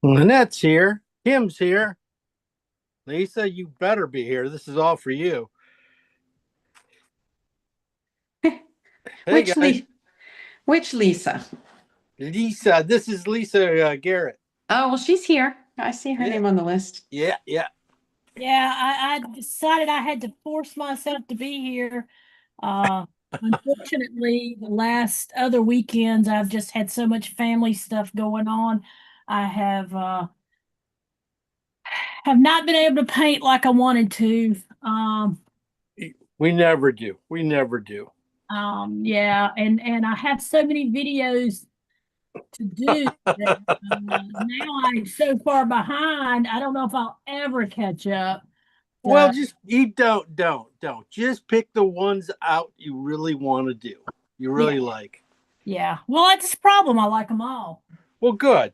Lynette's here. Kim's here. Lisa, you better be here. This is all for you. Hey Which guys, Lee? Which Lisa? Lisa. This is Lisa Garrett. Oh, well, she's here. I see her Yeah, name on the list. yeah. Yeah, I decided I had to force myself to be here. Uh, Unfortunately, the last other weekends I've just had so much family stuff going on. I have not been able to paint like I wanted to. We never do. We never do. Yeah, and I have so many videos to do that now I'm so far behind. I don't know if I'll ever catch up. Well, just you don't. Just pick the ones out you really want to do. You Yeah, really like. yeah. Well, that's the problem. I like them all. Well, good.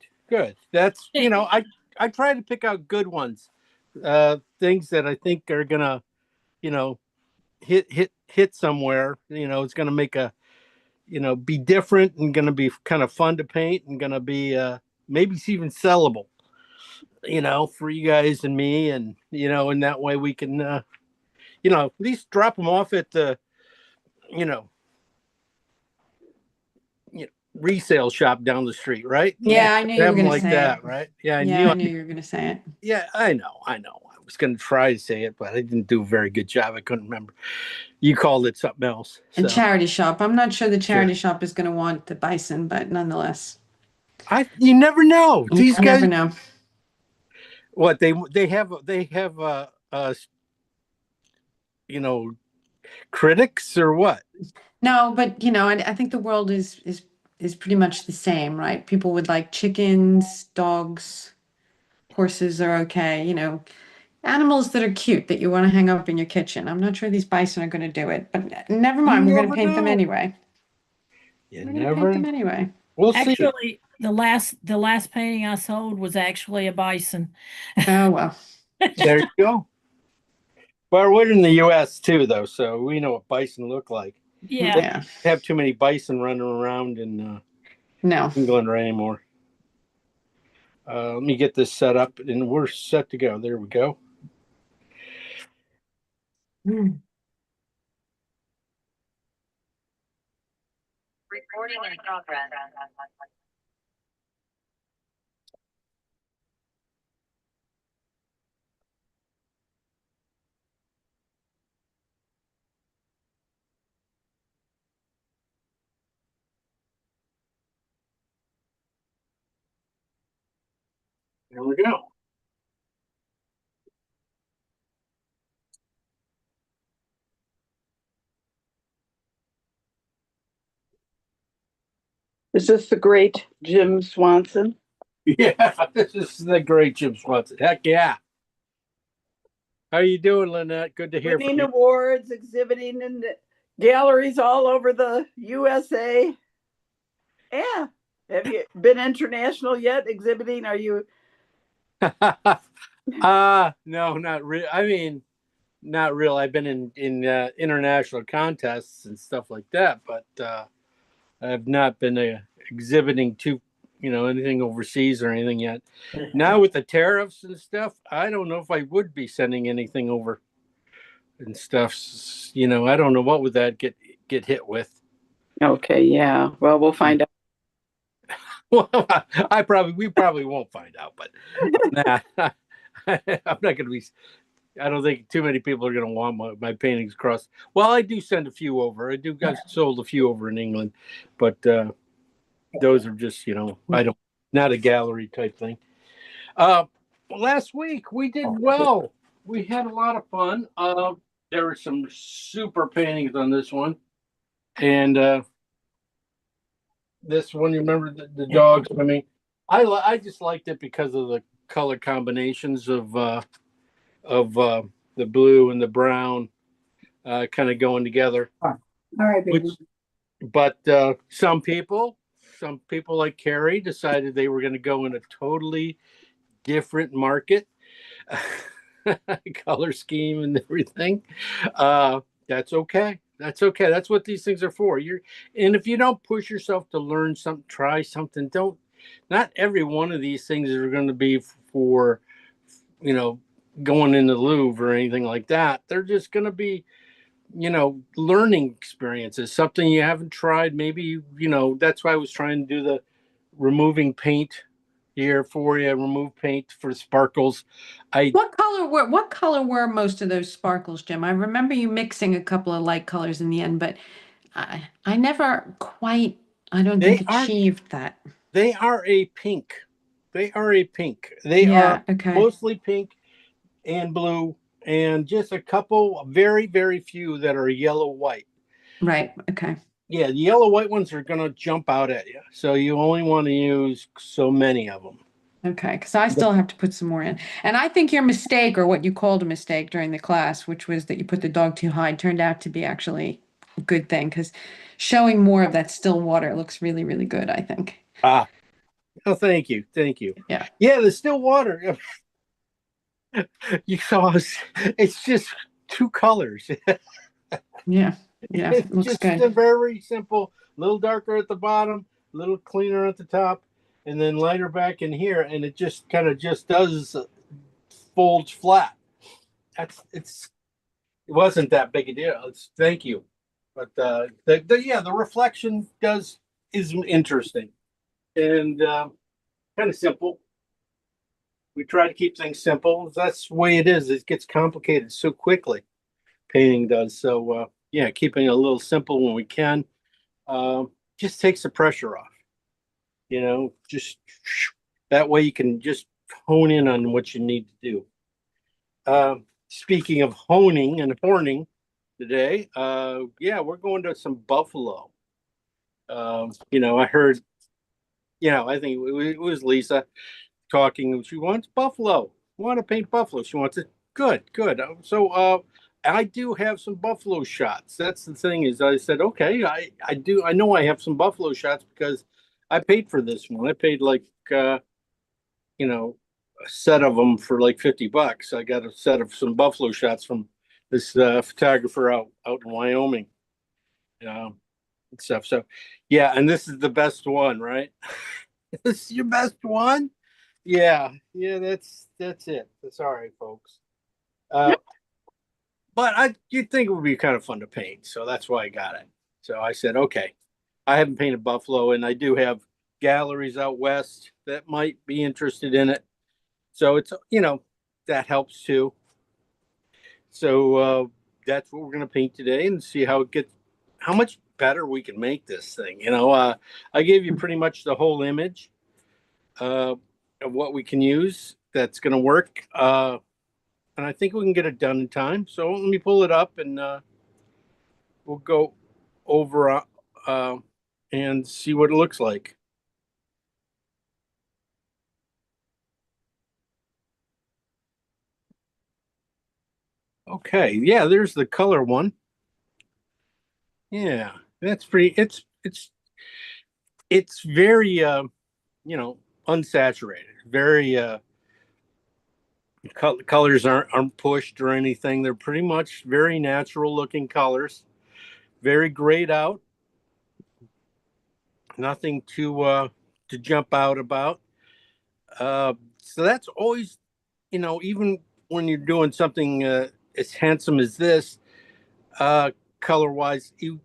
That's I try to pick out good ones. Things that I think are gonna, you know, hit somewhere. It's gonna make a be different and going to be kind of fun to paint and going to be maybe it's even sellable, for you guys and me. And, and that way we can, at least drop them off at the, you know, resale shop down the street, right? Yeah. Yeah, I knew you were Have them going to like say it. that, right? Yeah. And, Yeah, I knew you were going to say it. yeah, I know. I was going to try to say it, but I didn't do a very good job. I couldn't remember. You called it something else. And So, charity shop. I'm not sure the sure. charity shop is going to want the bison, but nonetheless, You never know. you These never guys, know. what they have you know critics or what? No, but I think the world is pretty much the same, right? People would like chickens, dogs, horses are okay. Animals that are cute that you want to hang up in your kitchen. I'm not sure these bison are going to do it, but never You mind. We're going to never paint them know. anyway. You We're going to paint never. them anyway. We'll see. Actually, the last painting I sold was actually a bison. Oh, well. There you go. Well, we're in the U.S. too, though, so we know what bison look like. They Yeah. Yeah. don't have too many bison running around in No. England anymore. Let me get this set up, and we're set to go. There we go. Mm. Recording in progress. There we go. Is this the great Jim Swanson? Yeah, this is the great Jim Swanson. Heck yeah. How you doing, Lynette? Good to hear from Winning you. awards, exhibiting in galleries all over the USA. Yeah. Have you been international yet exhibiting? Are you? No, not real. I mean, not real. I've been in international contests and stuff like that, but I've not been exhibiting to anything overseas or anything yet. Now with the tariffs and stuff, I don't know if I would be sending anything over and stuff. I don't know what would that get hit with. Okay, yeah. Well, we'll find out. Well, we probably won't find out, but nah, I'm not going to be. I don't think too many people are going to want my paintings across. Well, I do send a few over. I do got sold a few over in England, but those are just I don't not a gallery type thing. Last week we did well. We had a lot of fun. There were some super paintings on this one, and this one, you remember the dogs? I mean, I just liked it because of the color combinations of the blue and the brown kind of going together. All right, baby. But some people like Carrie decided they were going to go in a totally different market, color scheme and everything. That's okay. That's okay. That's what these things are for. And if you don't push yourself to learn something, try something, don't. not every one of these things are going to be for, going in the Louvre or anything like that. They're just going to be, learning experiences, something you haven't tried. Maybe, that's why I was trying to do the removing paint here for you, remove paint for sparkles. What color were most of those sparkles, Jim? I remember you mixing a couple of light colors in the end, but I never quite, I don't They think, are achieved that. They are a pink. They are a pink. They Yeah, are okay. mostly pink and blue, and just a couple, very, very few that are yellow white. Right, okay. Yeah, the yellow white ones are going to jump out at you. So you only want to use so many of them. Okay, because I still have to put some more in. And I think your mistake, or what you called a mistake during the class, which was that you put the dog too high, turned out to be actually a good thing, because showing more of that still water looks really, really good, I think. Ah, oh, thank you. Thank you. Yeah. Yeah, the still water. You saw it's just two colors. Yeah, yeah, It's looks just good. a very simple, little darker at the bottom, a little cleaner at the top, and then lighter back in here, and it just kind of just does folds flat. It wasn't that big a deal. Thank you, but the reflection is interesting and kind of simple. We try to keep things simple. That's the way it is. It gets complicated so quickly. Painting does. So yeah, keeping it a little simple when we can just takes the pressure off. Just that way you can just hone in on what you need to do. Speaking of honing and horning today, yeah, we're going to some buffalo. I heard, I think it was Lisa talking. She wants buffalo. Want to paint buffalo. She wants it. Good. So I do have some buffalo shots. That's the thing is I said, okay, I know I have some buffalo shots because I paid for this one. I paid like a set of them for like $50. I got a set of some buffalo shots from this photographer out in Wyoming. And stuff. So yeah, and this is the best one, right? This is your best one? Yeah, that's it. That's all right, folks. But you'd think it would be kind of fun to paint, so that's why I got it. So I said, okay, I haven't painted buffalo, and I do have galleries out west that might be interested in it. So it's that helps too. So that's what we're gonna paint today and see how much better we can make this thing. I gave you pretty much the whole image of what we can use that's gonna work. And I think we can get it done in time. So let me pull it up and we'll go over and see what it looks like. Okay, yeah, there's the color one. Yeah, that's pretty. It's very unsaturated. Very colors aren't pushed or anything. They're pretty much very natural looking colors. Very grayed out. Nothing to jump out about. So that's always, even when you're doing something as handsome as this, color wise, you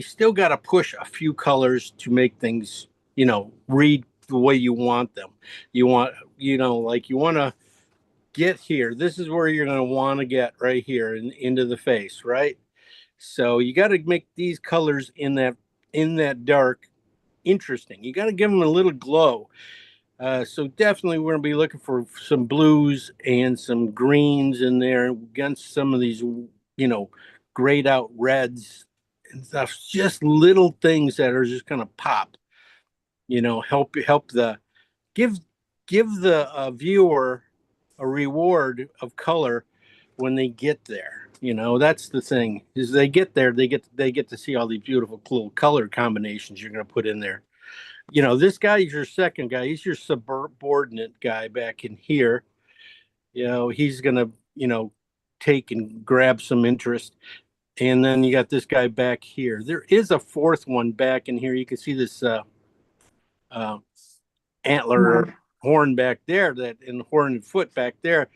still got to push a few colors to make things, read the way you want them. You want, like you want to get here. This is where you're going to want to get right here into the face, right? So you got to make these colors in that dark interesting. You got to give them a little glow. So definitely we're going to be looking for some blues and some greens in there against some of these, grayed out reds and stuff. Just little things that are just going to pop. Help give the viewer a reward of color when they get there. That's the thing is they get there, they get to see all these beautiful little color combinations you're going to put in there. This guy is your second guy. He's your subordinate guy back in here. He's going to, take and grab some interest. And then you got this guy back here. There is a fourth one back in here. You can see this antler or Right. horn back there, that and horn and foot back there.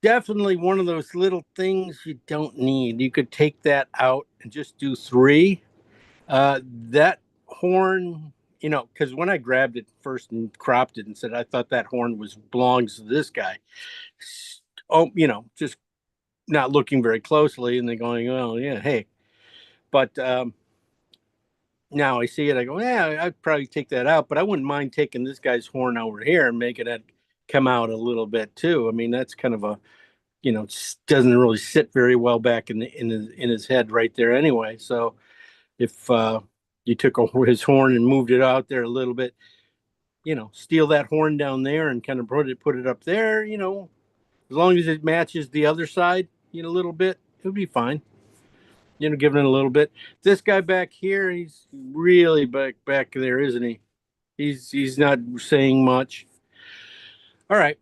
Definitely one of those little things you don't need. You could take that out and just do 3. That horn, because when I grabbed it first and cropped it and said I thought that horn belongs to this guy. Oh, just not looking very closely, and then going, oh yeah, hey. But now I see it, I go, yeah, I'd probably take that out, but I wouldn't mind taking this guy's horn over here and making it come out a little bit too. I mean, that's kind of a, doesn't really sit very well back in his head right there anyway. So if you took his horn and moved it out there a little bit, steal that horn down there and kind of put it up there, as long as it matches the other side, a little bit, it'll be fine. Giving it a little bit. This guy back here, he's really back there, isn't he? He's not saying much. All right.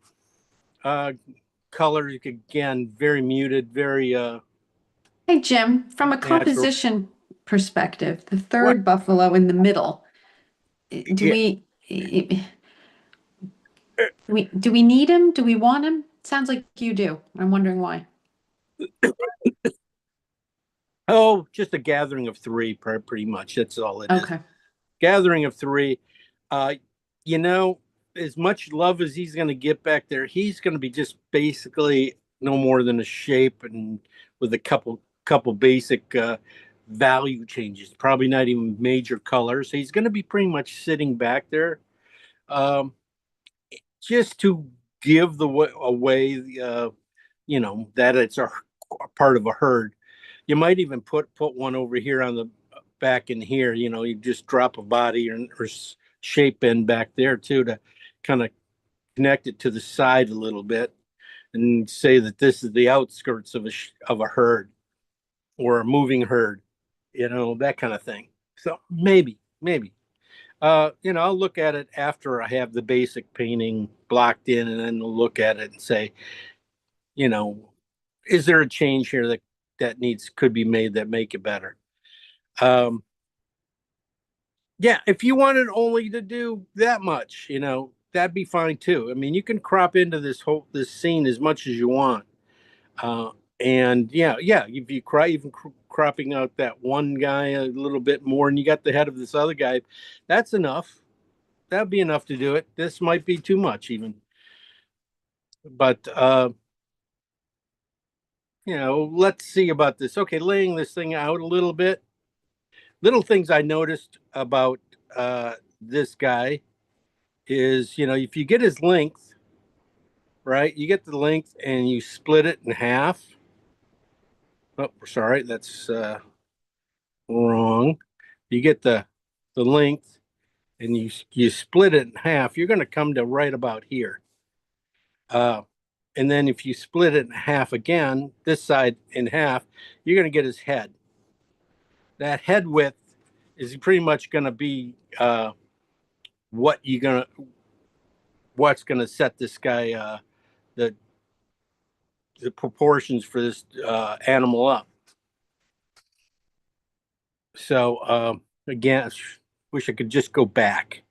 Color again, very muted, very Hey, Jim, from a natural. composition perspective, the third buffalo in the middle, do Yeah. we need him? Do we want him? Sounds like you do. I'm wondering why. Oh, just a gathering of 3, pretty much. That's all it is. Okay. Gathering of 3. As much love as he's going to get back there, he's going to be just basically no more than a shape, and with a couple basic value changes, probably not even major colors. He's going to be pretty much sitting back there, just to give away, that it's a part of a herd. You might even put one over here on the back in here. You just drop a body or shape in back there too, to kind of connect it to the side a little bit, and say that this is the outskirts of a herd or a moving herd, that kind of thing. So maybe, I'll look at it after I have the basic painting blocked in, and then look at it and say, is there a change here that could be made that make it better? Yeah, if you wanted only to do that much, that'd be fine too. I mean, you can crop into this scene as much as you want. And yeah, if you cropping out that one guy a little bit more, and you got the head of this other guy, that's enough. That'd be enough to do it. This might be too much even. But let's see about this. Okay, laying this thing out a little bit. Little things I noticed about this guy is, if you get his length, right, you get the length and you split it in half. Oh, sorry, that's wrong. You get the length and you split it in half, you're going to come to right about here. And then if you split it in half again, this side in half, you're going to get his head. That head width is pretty much going to be what's going to set this guy, the proportions for this animal up. So again, wish I could just go back.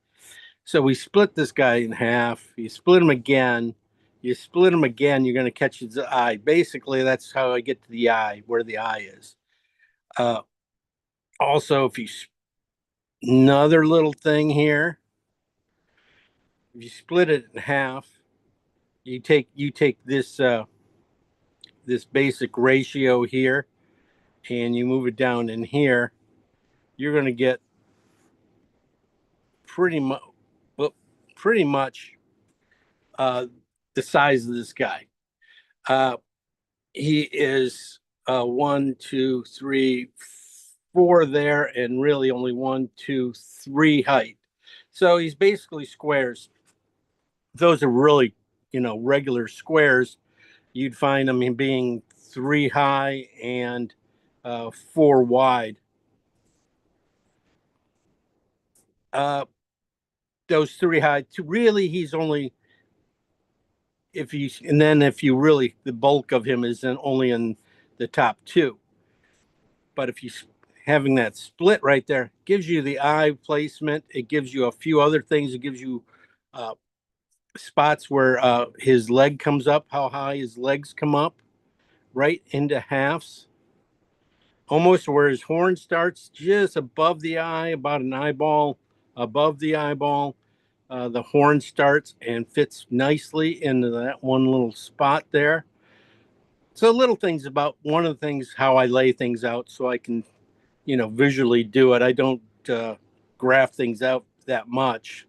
So we split this guy in half. You split him again. You split him again, you're going to catch his eye. Basically, that's how I get to the eye, where the eye is. Also, another little thing here, if you split it in half, you take this this basic ratio here, and you move it down in here, you're going to get pretty much the size of this guy. He is 1, 2, 3, 4 there, and really only 1, 2, 3 height. So he's basically squares. Those are really, regular squares. You'd find them in being 3 high and 4 wide. Those 3 high, really, he's only, if you really, the bulk of him is only in the top 2. But if you having that split right there gives you the eye placement, it gives you a few other things. It gives you uh, spots where his leg comes up, how high his legs come up, right into halves, almost where his horn starts, just above the eye, about an eyeball above the eyeball. The horn starts and fits nicely into that one little spot there. So little things about one of the things how I lay things out so I can, visually do it. I don't graph things out that much.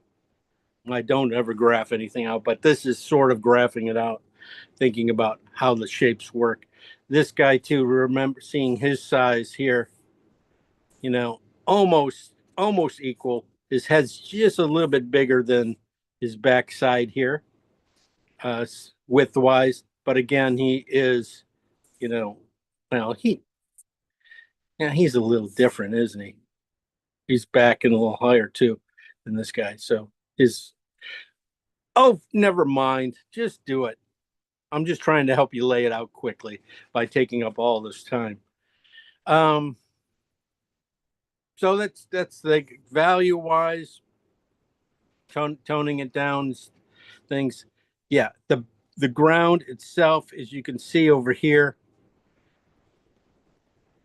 I don't ever graph anything out, but this is sort of graphing it out, thinking about how the shapes work. This guy too, remember seeing his size here, almost equal. His head's just a little bit bigger than his backside here, width wise. But again, he is, well, he's a little different, isn't he? He's back and a little higher too than this guy. So never mind. Just do it. I'm just trying to help you lay it out quickly by taking up all this time. So that's like value wise, toning it down, things. Yeah, the ground itself, as you can see over here,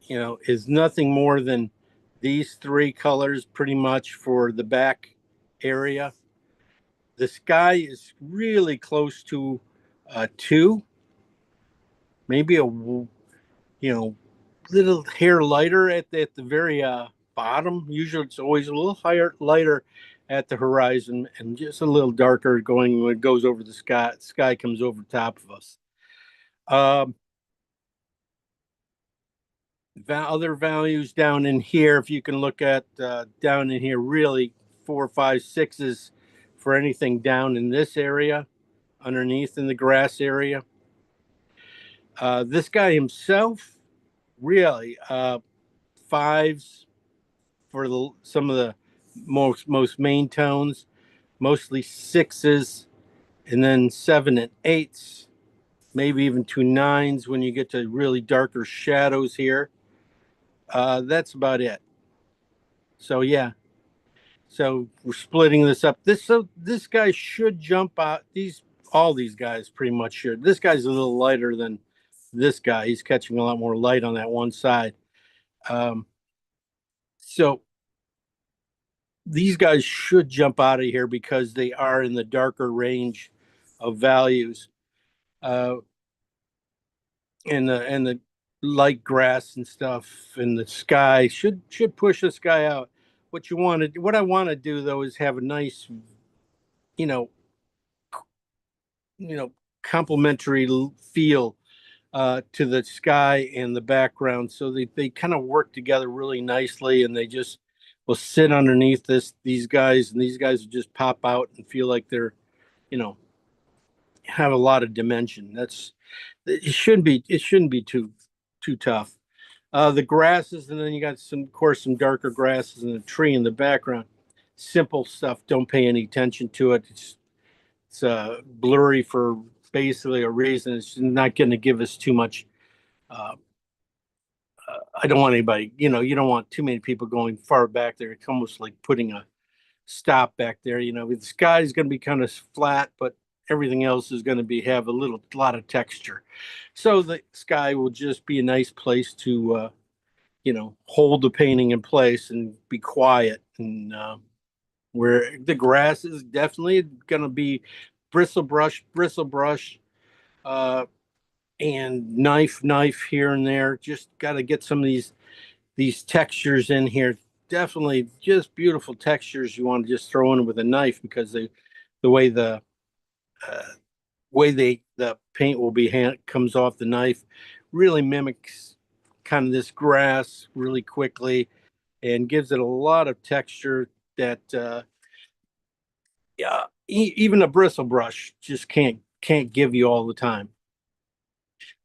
is nothing more than these three colors pretty much for the back area. The sky is really close to two, maybe a little hair lighter at the very bottom. Usually it's always a little lighter at the horizon and just a little darker going when it goes over the sky. Sky comes over top of us. Other values down in here, if you can look at down in here, really 4, 5, 6s for anything down in this area, underneath in the grass area. This guy himself, really 5s for some of the most main tones, mostly 6s, and then 7 and 8s, maybe even 2 9s when you get to really darker shadows here. That's about it. So yeah. So we're splitting this up. This guy should jump out. All these guys pretty much should. This guy's a little lighter than this guy. He's catching a lot more light on that one side. So these guys should jump out of here because they are in the darker range of values. And the light grass and stuff and the sky should push this guy out. What I want to do though is have a nice, complementary feel to the sky and the background, so they kind of work together really nicely, and they just will sit underneath these guys, and these guys will just pop out and feel like they're, have a lot of dimension. It shouldn't be too tough. The grasses, and then you got some darker grasses and a tree in the background. Simple stuff. Don't pay any attention to it. It's blurry for basically a reason. It's not going to give us too much. I don't want anybody, you don't want too many people going far back there. It's almost like putting a stop back there. The sky is going to be kind of flat, but everything else is going to have a lot of texture. So the sky will just be a nice place to, hold the painting in place and be quiet. And where the grass is definitely going to be bristle brush, and knife here and there. Just got to get some of these textures in here. Definitely just beautiful textures you want to just throw in with a knife, because the way the paint will be comes off the knife really mimics kind of this grass really quickly and gives it a lot of texture that even a bristle brush just can't give you all the time.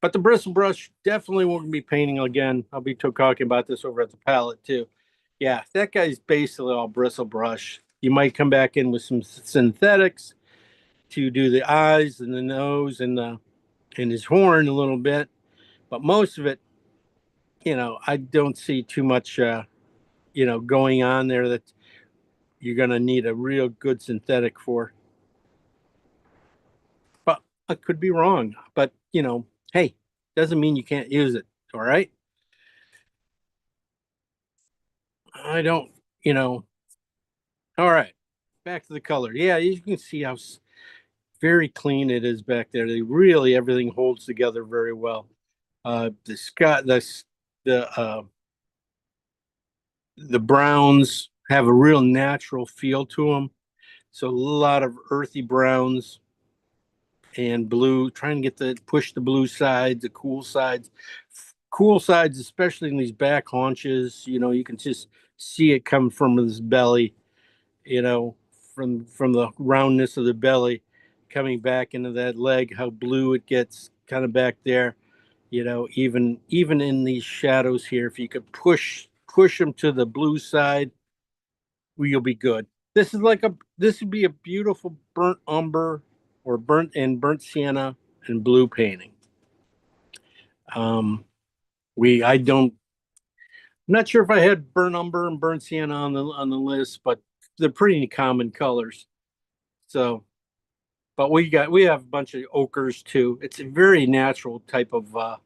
But the bristle brush definitely won't be painting again. I'll be talking about this over at the palette too. Yeah, that guy's basically all bristle brush. You might come back in with some synthetics to do the eyes and the nose and his horn a little bit, but most of it, I don't see too much, going on there that you're going to need a real good synthetic for. I could be wrong, but hey, doesn't mean you can't use it. All right. I don't, all right. Back to the color. Yeah, you can see how very clean it is back there. They really, everything holds together very well. The sky, the the browns have a real natural feel to them. So a lot of earthy browns and blue, trying to get push the blue sides, the cool sides, especially in these back haunches. You can just see it come from this belly, you know, from the roundness of the belly coming back into that leg, how blue it gets kind of back there. Even in these shadows here, if you could push them to the blue side, you'll be good. This would be a beautiful burnt umber or burnt sienna and blue painting. I don't, I'm not sure if I had burnt umber and burnt sienna on the list, but they're pretty common colors. So, but we have a bunch of ochres too. It's a very natural type of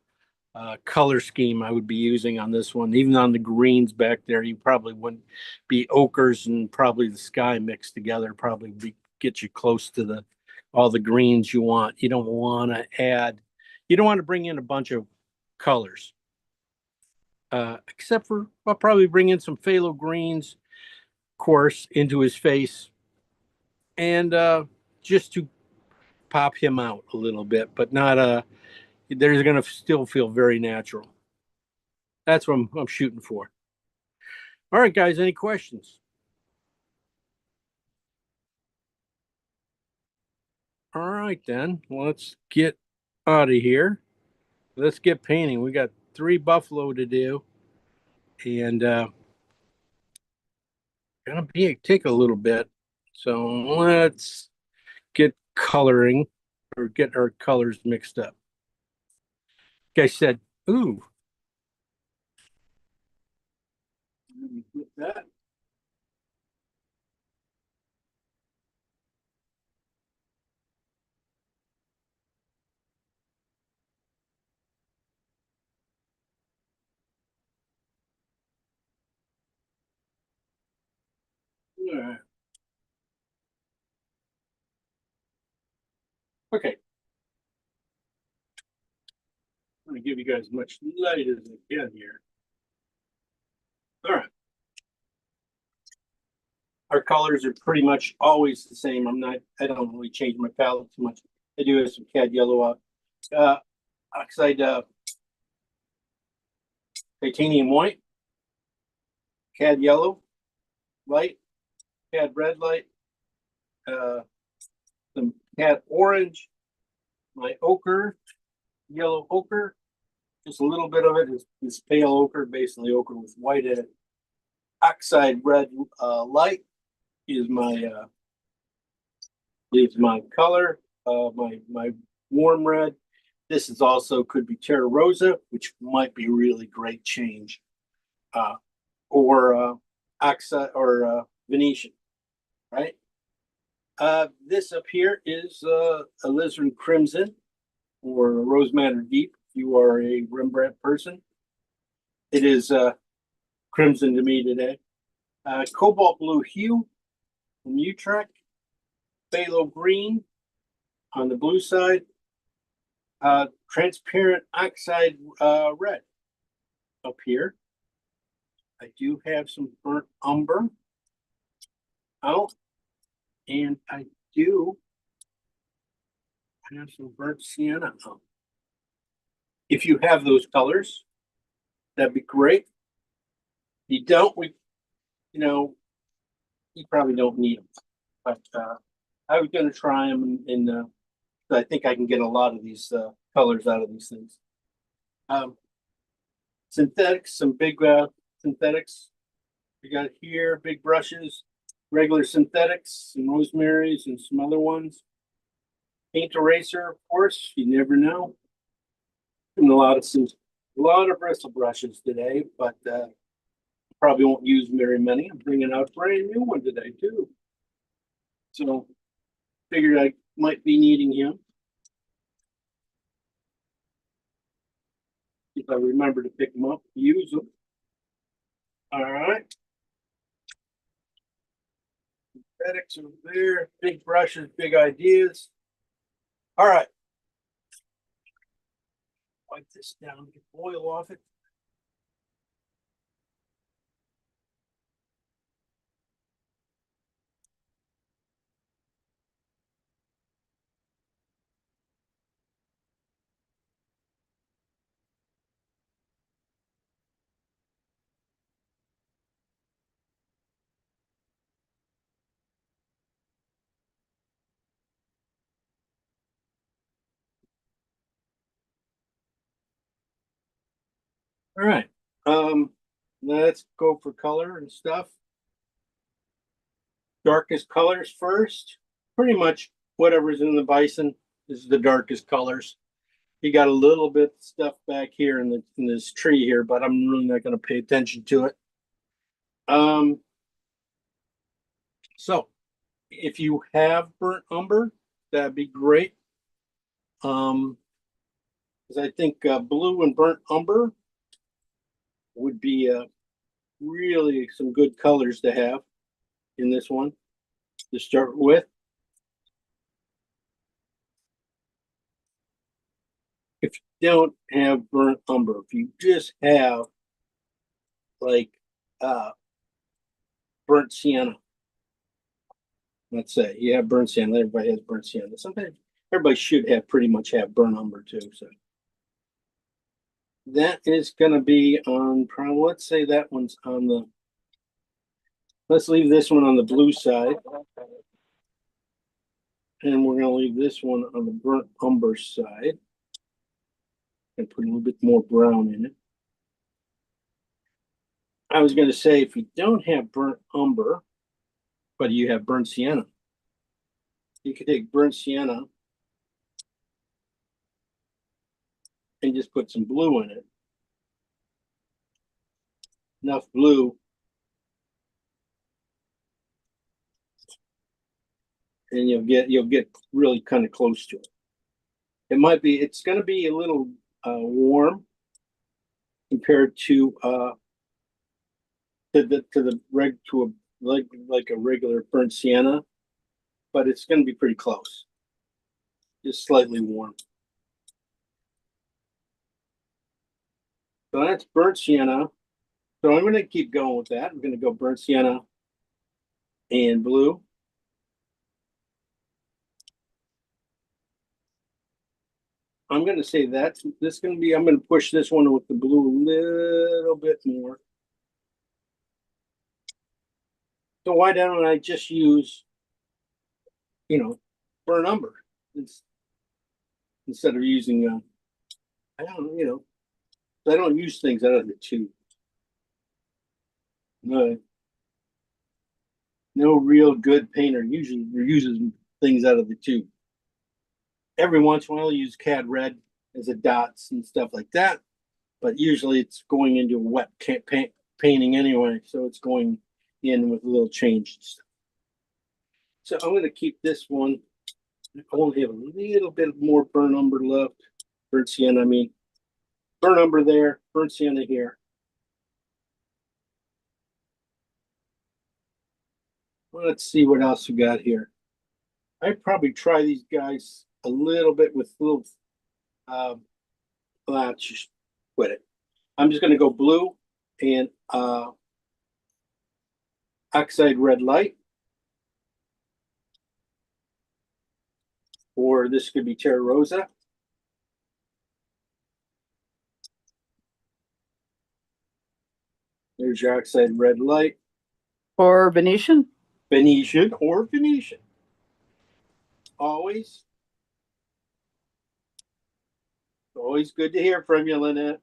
color scheme I would be using on this one. Even on the greens back there, you probably wouldn't be ochres and probably the sky mixed together. Get you close to all the greens you want. You don't want to bring in a bunch of colors. Except for I'll probably bring in some phthalo greens, of course, into his face, and just to pop him out a little bit, but not they're going to still feel very natural. That's what I'm shooting for. All right, guys, any questions? All right, then let's get out of here. Let's get painting. We got 3 buffalo to do, and gonna take a little bit. So let's get coloring or get our colors mixed up. Like I said, ooh. Let me flip that. All right. Okay. I'm going to give you guys as much light as I can here. All right. Our colors are pretty much always the same. I don't really change my palette too much. I do have some cad yellow oxide titanium white, cad yellow light, cad red light, some cad orange, my ochre, yellow ochre, just a little bit of it is pale ochre, basically ochre with white in it. Oxide red light is my color, my warm red. This is also could be Terra Rosa, which might be really great change, or oxide or Venetian, right? This up here is alizarin crimson or rose madder deep. If you are a Rembrandt person, it is crimson to me today. Cobalt blue hue from Utrecht, phthalo green on the blue side, transparent oxide red up here. I do have some burnt umber out, and I do have some burnt sienna out. If you have those colors, that'd be great. If you don't, you probably don't need them. But I was going to try them, and I think I can get a lot of these colors out of these things. Synthetics, some big synthetics. We got here big brushes, regular synthetics, some rosemaries, and some other ones. Paint eraser, of course. You never know. And a lot of bristle brushes today, but probably won't use very many. I'm bringing out a brand new one today too. So figured I might be needing him. I remember to pick them up, use them. All right. Synthetics over there, big brushes, big ideas. All right. Wipe this down, get oil off it. All right. Let's go for color and stuff. Darkest colors first. Pretty much whatever's in the bison is the darkest colors. You got a little bit of stuff back here in this tree here, but I'm really not going to pay attention to it. So if you have burnt umber, that'd be great. Because I think blue and burnt umber would be really some good colors to have in this one to start with. If you don't have burnt umber, if you just have like burnt sienna, let's say you have burnt sienna, everybody has burnt sienna. Sometimes everybody should have pretty much have burnt umber too. So that is going to be on, let's say that one's on the, let's leave this one on the blue side. And we're going to leave this one on the burnt umber side. And put a little bit more brown in it. I was going to say, if you don't have burnt umber, but you have burnt sienna, you could take burnt sienna and just put some blue in it. Enough blue. And you'll get really kind of close to it. It might be, it's going to be a little warm compared to like a regular burnt sienna, but it's going to be pretty close, just slightly warm. So that's burnt sienna. So I'm going to keep going with that. I'm going to go burnt sienna and blue. I'm going to say that's this going to be, I'm going to push this one with the blue a little bit more. So why don't I just use, burnt umber instead of using, I don't use things out of the tube. No real good painter usually uses things out of the tube. Every once in a while, I'll use Cad Red as a dots and stuff like that, but usually it's going into a wet painting anyway, so it's going in with a little change and stuff. So I'm going to keep this one. I only have a little bit more burnt umber left. Burnt sienna, I mean. Burnt umber there, burnt sienna here. Well, let's see what else we got here. I'd probably try these guys a little bit with little, just quit it. I'm just going to go blue and oxide red light. Or this could be Terra Rosa. There's your oxide red light. Or Venetian? Venetian or Venetian. Always good to hear from you, Lynette.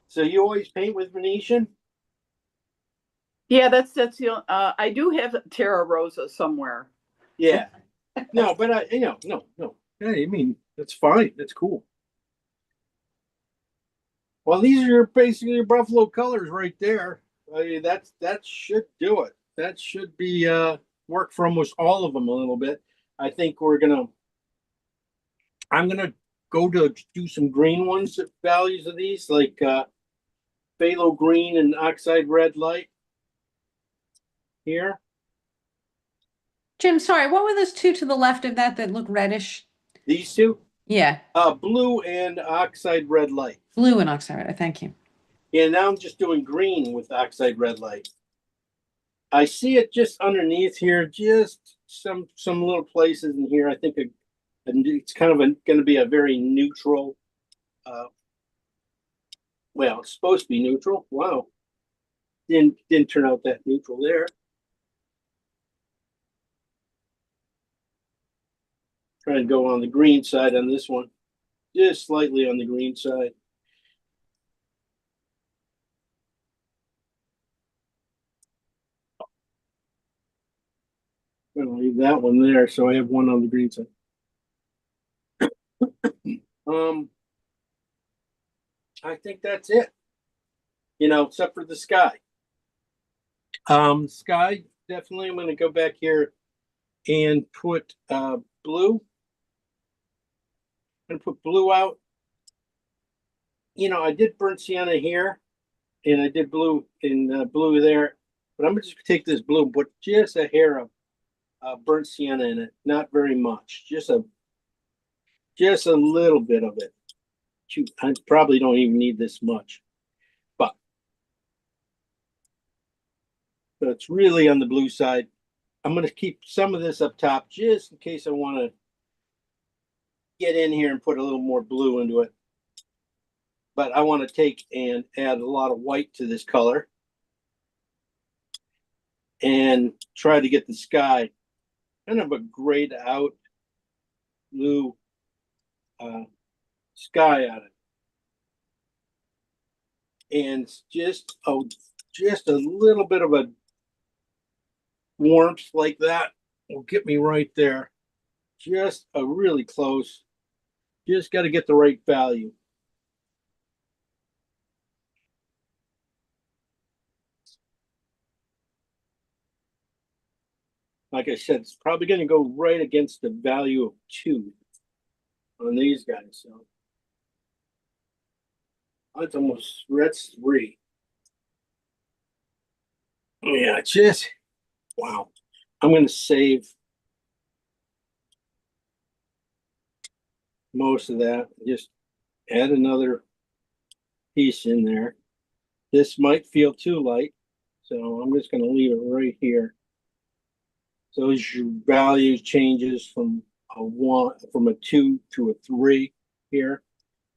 So you always paint with Venetian? Yeah, that's the I do have Terra Rosa somewhere. Yeah. No, but no. Hey, I mean, that's fine. That's cool. Well, these are basically your buffalo colors right there. I mean, that should do it. That should be work for almost all of them a little bit. I think I'm gonna go to do some green ones, values of these, like phthalo green and oxide red light here. Jim, sorry, what were those two to the left of that that look reddish? These two, Yeah, blue and oxide red light. blue and oxide. Thank you. Yeah, now I'm just doing green with oxide red light. I see it just underneath here, just some little places in here. I think it's kind of going to be a very neutral. Well, it's supposed to be neutral. Wow, didn't turn out that neutral there. Trying to go on the green side on this one, just slightly on the green side. I'm gonna leave that one there, so I have one on the green side. I think that's it. You know, except for the sky. Sky, definitely I'm gonna go back here and put blue. I'm gonna put blue out. You know, I did burnt sienna here, and I did blue in blue there, but I'm just gonna take this blue and put just a hair of burnt sienna in it. Not very much, just a little bit of it. Shoot, I probably don't even need this much, but so it's really on the blue side. I'm going to keep some of this up top just in case I want to get in here and put a little more blue into it. But I want to take and add a lot of white to this color and try to get the sky kind of a grayed out blue sky on it. And just a little bit of a warmth like that will get me right there. Just a really close. Just got to get the right value. Like I said, it's probably going to go right against the value of 2 on these guys. So that's 3. Yeah, just wow. I'm going to save most of that. Just add another piece in there. This might feel too light, so I'm just going to leave it right here. So as your value changes from a 2 to a 3 here,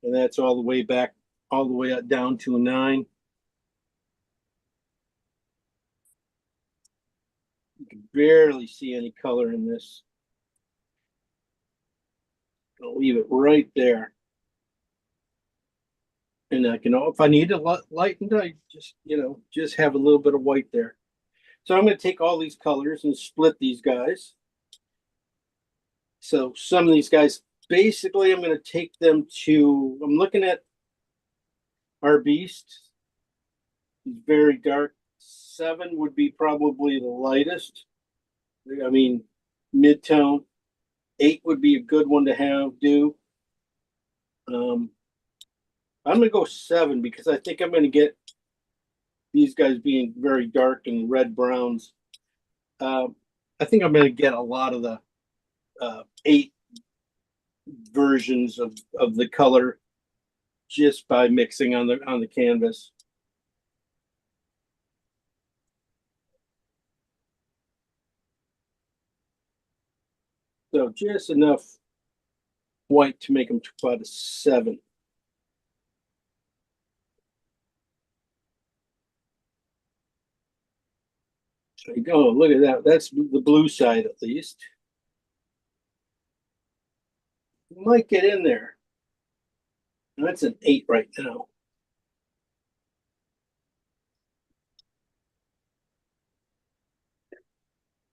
and that's all the way back, all the way up down to a 9. You can barely see any color in this. I'll leave it right there. And I can, if I need to lighten it, I just have a little bit of white there. So I'm going to take all these colors and split these guys. So some of these guys, basically, I'm going to take them to, I'm looking at our beast. He's very dark. 7 would be probably the lightest. I mean, mid-tone. 8 would be a good one to have do. I'm going to go 7 because I think I'm going to get these guys being very dark and red browns. I think I'm going to get a lot of the 8 versions of the color just by mixing on the canvas. So just enough white to make them about a 7. There you go. Look at that. That's the blue side at least. Might get in there. That's an 8 right now.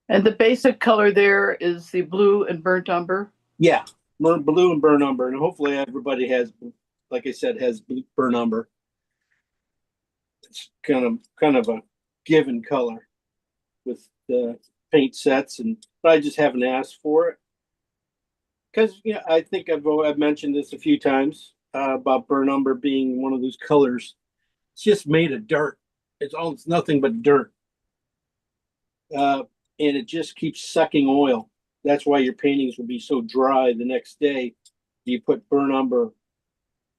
And the basic color there is the blue and burnt umber. Yeah, blue and burnt umber, and hopefully everybody has, like I said, has burnt umber. It's kind of a given color with the paint sets, but I just haven't asked for it. because I think I've mentioned this a few times about burnt umber being one of those colors. It's just made of dirt. It's nothing but dirt, uh, and it just keeps sucking oil. That's why your paintings will be so dry the next day. You put burnt umber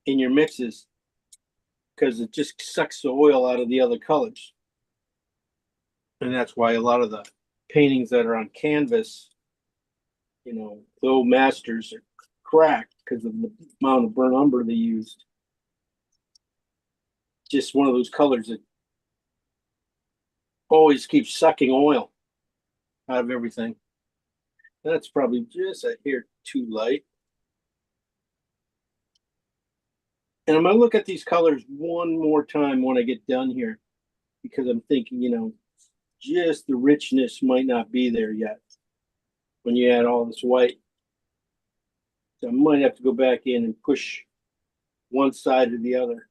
in your mixes because it just sucks the oil out of the other colors, and that's why a lot of the paintings that are on canvas, the old masters are cracked because of the amount of burnt umber they used. Just one of those colors that always keeps sucking oil out of everything. That's probably just a hair too light. And I'm gonna look at these colors one more time when I get done here, because I'm thinking, just the richness might not be there yet when you add all this white. So I might have to go back in and push one side or the other.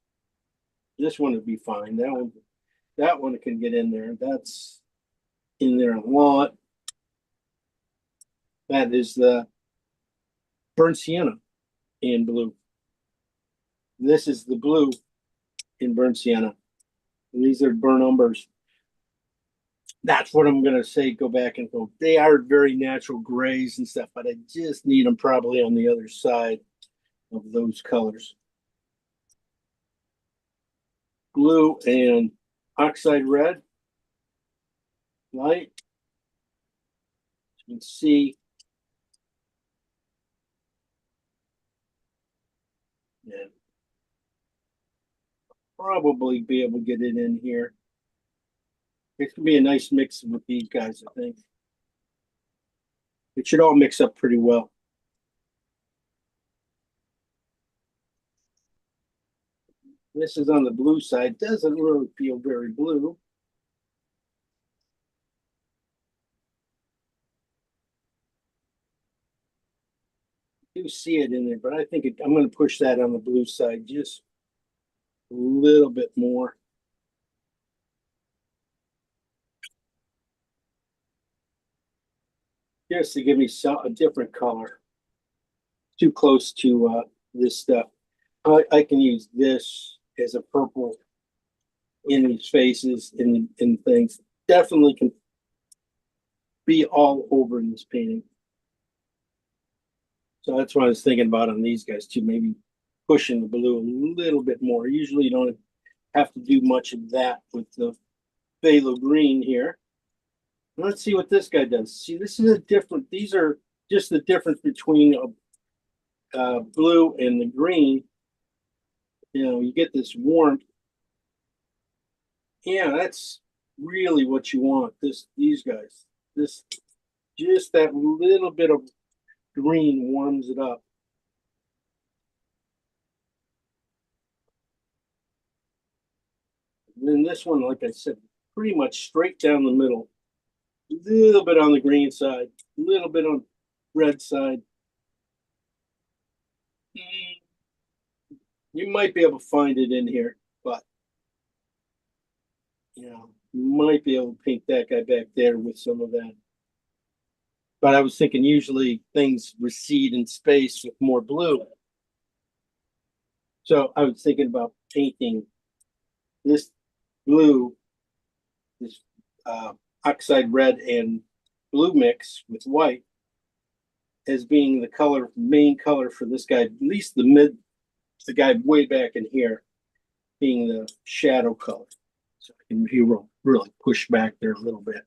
This one would be fine. That one can get in there. That's in there a lot. That is the burnt sienna in blue. This is the blue in burnt sienna. And these are burnt umbers. That's what I'm gonna say. Go back and go. They are very natural grays and stuff, but I just need them probably on the other side of those colors. Blue and oxide red, light. You can see. Yeah. Probably be able to get it in here. It could be a nice mix with these guys, I think. It should all mix up pretty well. This is on the blue side. Doesn't really feel very blue. You see it in there, but I think I'm going to push that on the blue side just a little bit more. Just to give me a different color. Too close to this stuff. I can use this as a purple in these faces in things. Definitely can be all over in this painting. So that's what I was thinking about on these guys too. Maybe pushing the blue a little bit more. Usually you don't have to do much of that with the phthalo green here. Let's see what this guy does. See, this is a different. These are just the difference between blue and the green. You get this warmth. Yeah, that's really what you want. These guys. Just that little bit of green warms it up. And then this one, like I said, pretty much straight down the middle. A little bit on the green side, a little bit on red side. You might be able to find it in here, but you might be able to paint that guy back there with some of that. But I was thinking usually things recede in space with more blue. So I was thinking about painting this blue, this oxide red and blue mix with white as being the main color for this guy, at least the guy way back in here being the shadow color. So I can really push back there a little bit.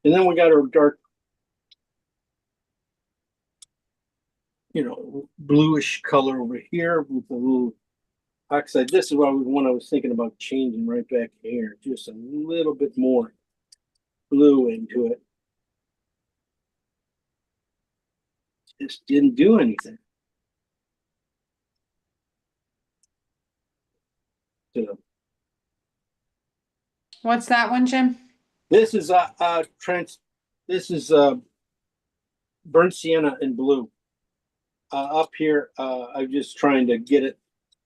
And then we got our dark, bluish color over here with a little oxide. This is one I was thinking about changing right back here. Just a little bit more blue into it. Just didn't do anything. So What's that one, Jim? this is burnt sienna in blue. Up here, I'm just trying to get it.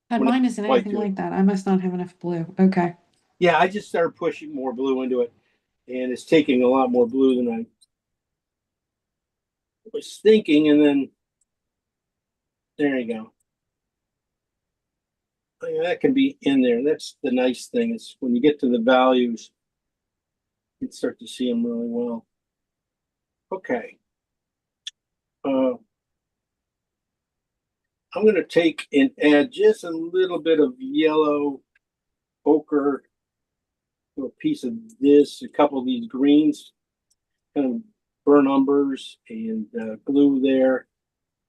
God, When mine isn't white anything to it. like that. I must not have enough blue. Okay. Yeah, I just started pushing more blue into it, and it's taking a lot more blue than I was thinking. And then There you go. Oh, yeah, that can be in there. That's the nice thing is when you get to the values, you can start to see them really well. Okay. I'm going to take and add just a little bit of yellow ochre to a piece of this, a couple of these greens, kind of burnt umbers and blue there,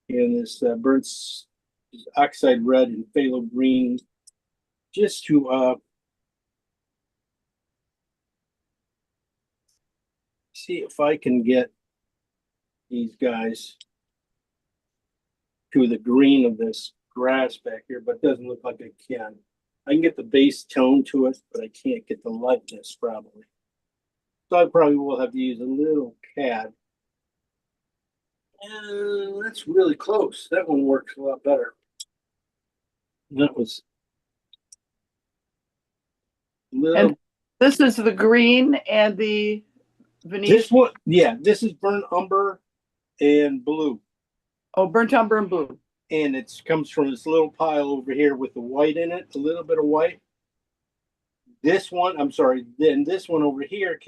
and this burnt oxide red and phthalo green, just to see if I can get these guys to the green of this grass back here, but it doesn't look like I can. I can get the base tone to it, but I can't get the lightness probably. So I probably will have to use a little CAD. And that's really close. That one works a lot better. That was little. And this is the green and the Venetian. This one, yeah, this is burnt umber and blue. Oh, burnt umber and blue. And it comes from this little pile over here with the white in it, a little bit of white. This one, I'm sorry, then this one over here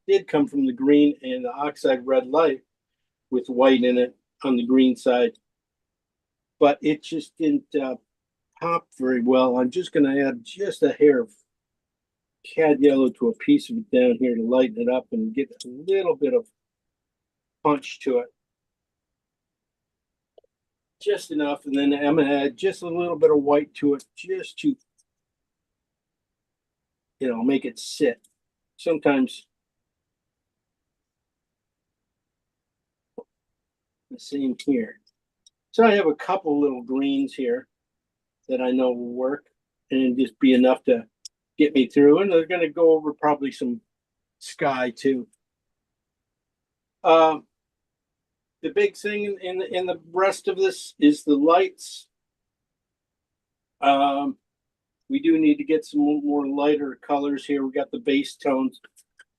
did come from the green and the oxide red light with white in it on the green side. But it just didn't pop very well. I'm just going to add just a hair of cad yellow to a piece of it down here to lighten it up and get a little bit of punch to it. Just enough, and then I'm going to add just a little bit of white to it just to, make it sit. Sometimes the same here. So I have a couple little greens here that I know will work and just be enough to get me through. And they're going to go over probably some sky too. The big thing in the rest of this is the lights. We do need to get some more lighter colors here. We got the base tones.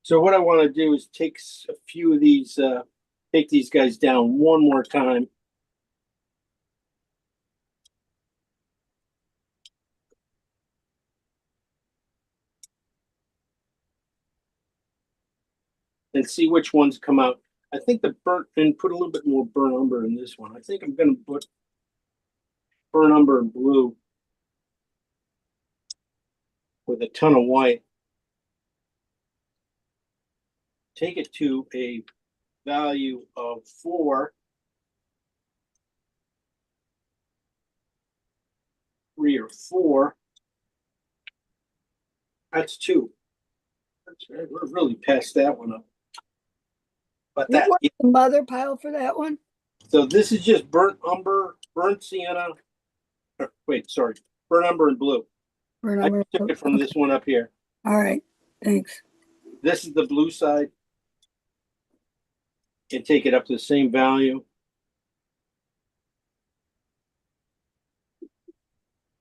So what I want to do is take a few of these, take these guys down one more time. And see which ones come out. I think the burnt, and put a little bit more burnt umber in this one. I think I'm going to put burnt umber and blue with a ton of white. Take it to a value of 4. 3 or 4. That's 2. We're really past that one up. But that, What's the mother pile for that one? so this is just burnt umber, burnt sienna. Wait, sorry, burnt umber and blue. Burnt I umber. took it from Okay. this one up here. All right, thanks. This is the blue side. And take it up to the same value.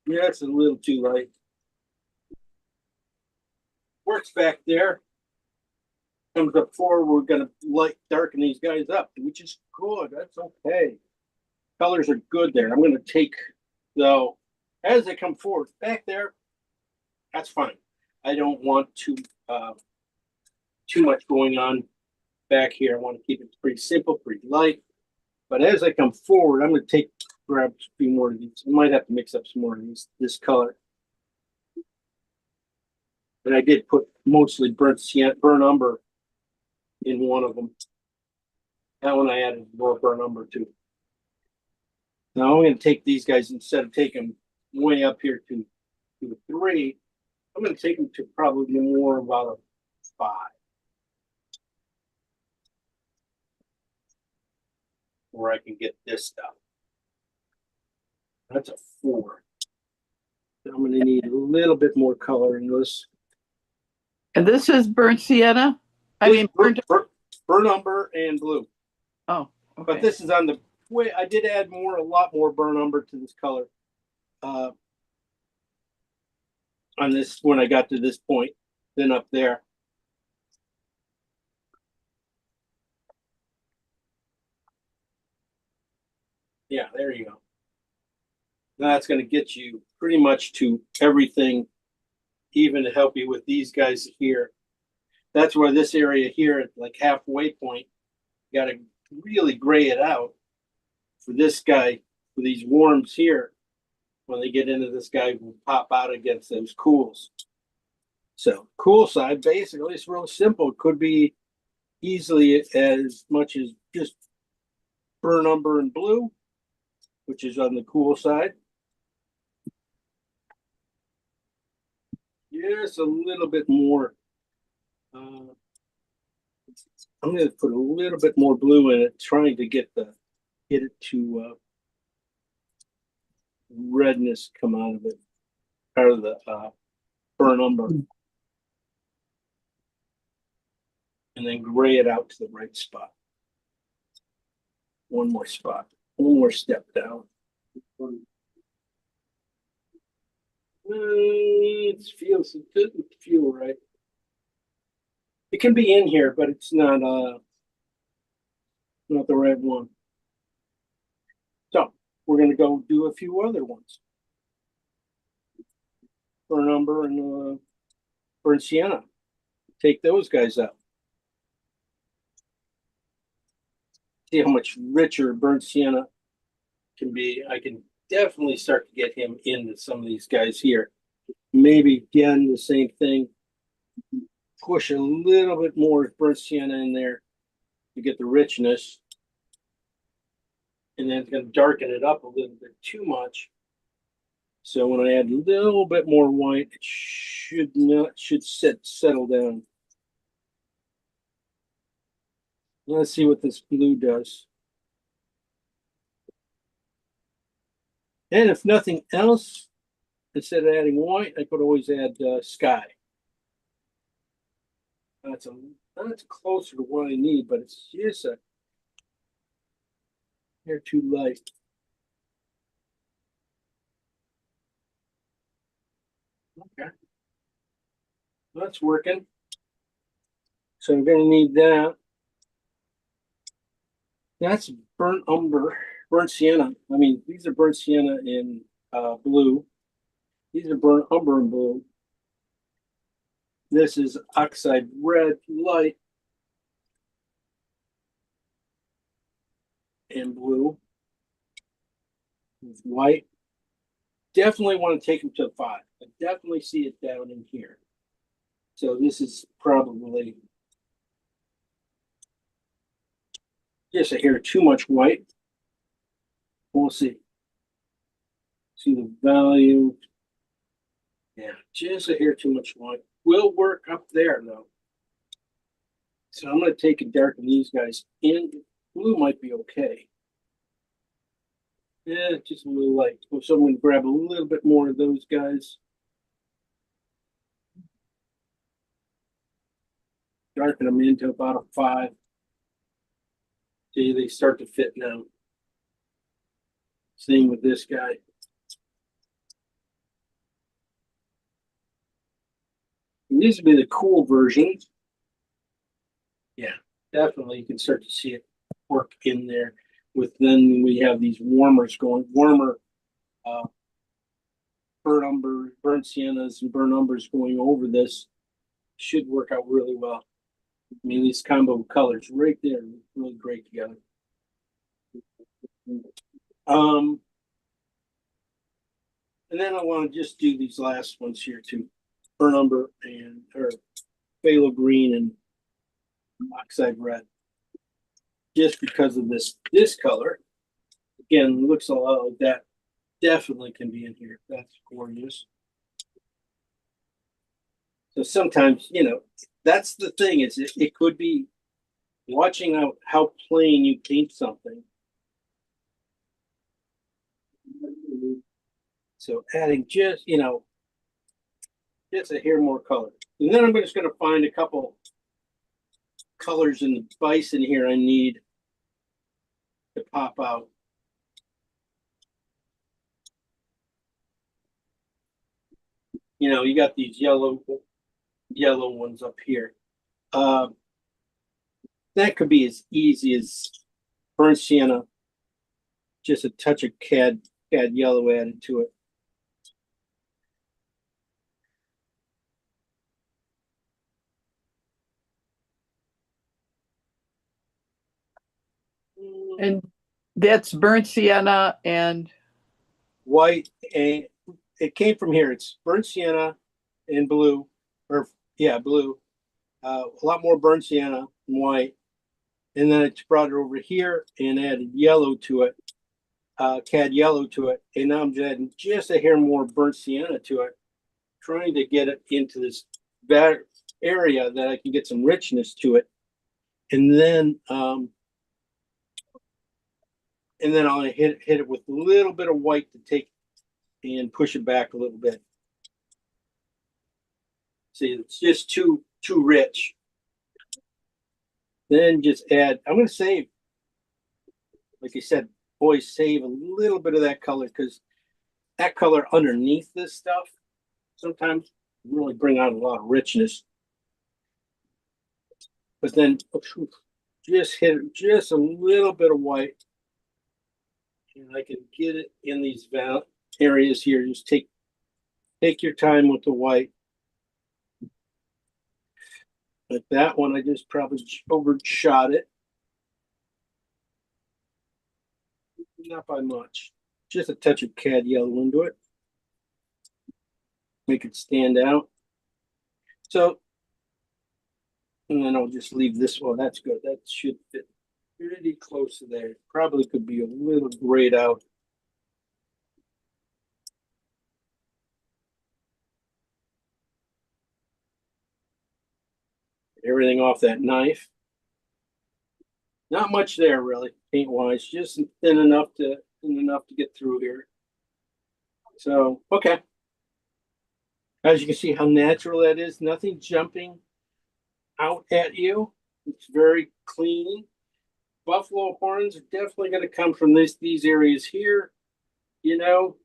Yeah, it's a little too light. Works back there. Comes up 4, we're gonna darken these guys up, which is good. That's okay. Colors are good there. I'm gonna take, though, as they come forward back there, that's fine. I don't want too much going on back here. I want to keep it pretty simple, pretty light. But as I come forward, I'm gonna grab a few more of these. I might have to mix up some more of this color. And I did put mostly burnt umber in one of them. That one I added more burnt umber to. Now I'm going to take these guys, instead of taking them way up here to 3, I'm going to take them to probably more about a 5. Where I can get this stuff. That's a 4. I'm going to need a little bit more color in this. And this is burnt sienna? I mean, burnt. Burnt umber and blue. Oh, okay. But this is on the way. I did add a lot more burnt umber to this color. On this, when I got to this point, than up there. Yeah, there you go. That's going to get you pretty much to everything, even to help you with these guys here. That's where this area here at like halfway point, got to really gray it out for this guy, for these warms here. When they get into this guy, will pop out against those cools. So cool side, basically, it's real simple. It could be easily as much as just burnt umber and blue, which is on the cool side. Just a little bit more. I'm going to put a little bit more blue in it, trying to get it to redness come out of it, out of the burnt umber, and then gray it out to the right spot. One more spot, one more step down. It doesn't feel right. It can be in here, but it's not the right one. So we're gonna go do a few other ones. Burnt umber and burnt sienna. Take those guys out. See how much richer burnt sienna can be. I can definitely start to get him into some of these guys here. Maybe again the same thing. Push a little bit more burnt sienna in there to get the richness. And then it's going to darken it up a little bit too much. So when I add a little bit more white, it should settle down. Let's see what this blue does. And if nothing else, instead of adding white, I could always add sky. That's closer to what I need, but it's just a hair too light. Okay, that's working. So I'm going to need that. That's burnt umber, burnt sienna. I mean, these are burnt sienna in blue. These are burnt umber in blue. This is oxide red light and blue with white. Definitely want to take them to 5. I definitely see it down in here. So this is probably just a hair too much white. We'll see. See the value. Yeah, just a hair too much white. Will work up there though. So I'm going to take and darken these guys in. Blue might be okay. Yeah, just a little light. So I'm going to grab a little bit more of those guys. Darken them into about a 5. See, they start to fit now. Same with this guy. And these would be the cool versions. Yeah, definitely you can start to see it work in there. With then we have these warmers going, warmer burnt umber, burnt siennas, and burnt umbers going over this. Should work out really well. I mean, these combo of colors right there look really great together. And then I want to just do these last ones here too. Burnt umber and or phthalo green and oxide red. Just because of this color. Again, looks a lot like that. Definitely can be in here. That's gorgeous. So sometimes, you know, that's the thing, is it could be watching out how plain you paint something. So adding just, you know, just a hair more color. And then I'm just going to find a couple colors in the bison here I need to pop out. You know, you got these yellow ones up here. That could be as easy as burnt sienna, just a touch of cad cad yellow added to it. And that's burnt sienna and White, and it came from here. It's burnt sienna and blue, or yeah, blue. A lot more burnt sienna and white, and then it's brought it over here and added yellow to it, cad yellow to it, and now I'm adding just a hair more burnt sienna to it, trying to get it into this better area that I can get some richness to it, and then I'll hit it with a little bit of white to take and push it back a little bit. See, it's just too rich. Then just add, I'm going to save, like I said, boys, save a little bit of that color, because that color underneath this stuff sometimes really bring out a lot of richness. But then just hit it, just a little bit of white, and I can get it in these areas here. Just take your time with the white. Like that one, I just probably overshot it. Not by much. Just a touch of cad yellow into it. Make it stand out. So, and then I'll just leave this one. That's good. That should fit pretty close to there. Probably could be a little grayed out. Everything off that knife. Not much there really, paint wise, just thin enough to get through here. So, okay. As you can see how natural that is, nothing jumping out at you. It's very clean. Buffalo horns are definitely going to come from these areas here. You know,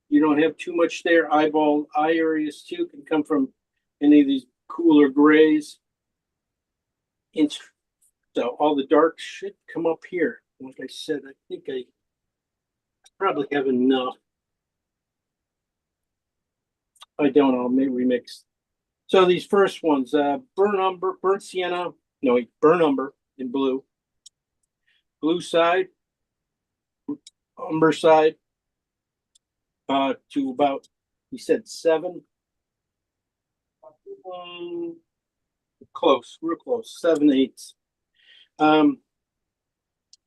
you don't have too much there. Eye areas too can come from any of these cooler grays. So all the dark should come up here. Like I said, I think I probably have enough. If I don't, I'll remix. So these first ones, burnt sienna, no, burnt umber in blue. Blue side, umber side, to about, he said 7. Close, real close, 7/8.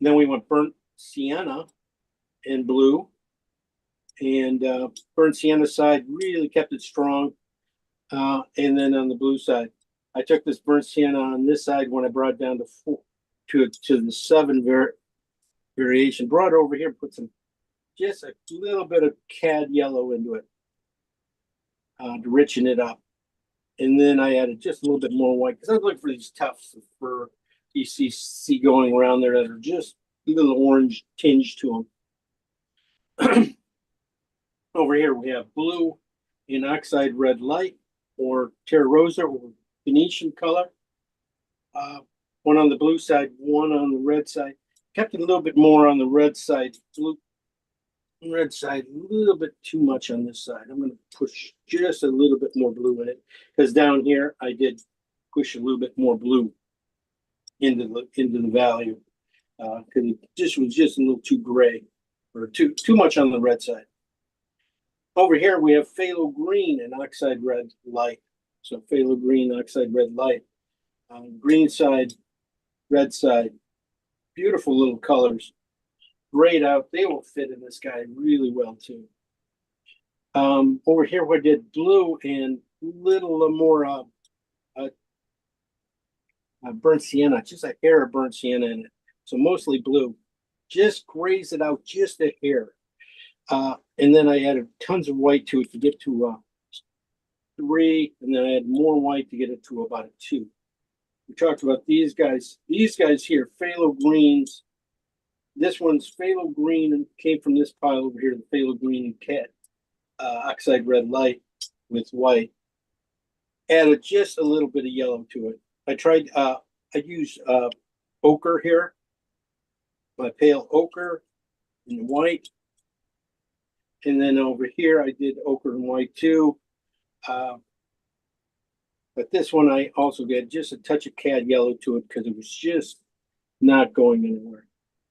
Then we went burnt sienna in blue, and burnt sienna side really kept it strong. And then on the blue side, I took this burnt sienna on this side when I brought it down to 4 to the 7 variation. Brought it over here, put just a little bit of cad yellow into it to richen it up. And then I added just a little bit more white, because I was looking for these tufts of fur you see going around there that are just a little orange tinge to them. Over here we have blue in oxide red light, or Terra Rosa, or Venetian color. One on the blue side, one on the red side. Kept it a little bit more on the red side. Red side, a little bit too much on this side. I'm going to push just a little bit more blue in it, because down here I did push a little bit more blue into the value, because it was just a little too gray, or too much on the red side. Over here we have phthalo green and oxide red light. So phthalo green, oxide red light. Green side, red side. Beautiful little colors. Grayed out. They will fit in this guy really well too. Over here we did blue and little more burnt sienna, just a hair of burnt sienna in it. So mostly blue. Just graze it out just a hair. And then I added tons of white to it to get to 3, and then I add more white to get it to about a 2. We talked about these guys. These guys here, phthalo greens. This one's phthalo green and came from this pile over here, the phthalo green and cat oxide red light with white. Added just a little bit of yellow to it. I used ochre here, my pale ochre and white. And then over here, I did ochre and white too. But this one, I also did just a touch of cad yellow to it because it was just not going anywhere.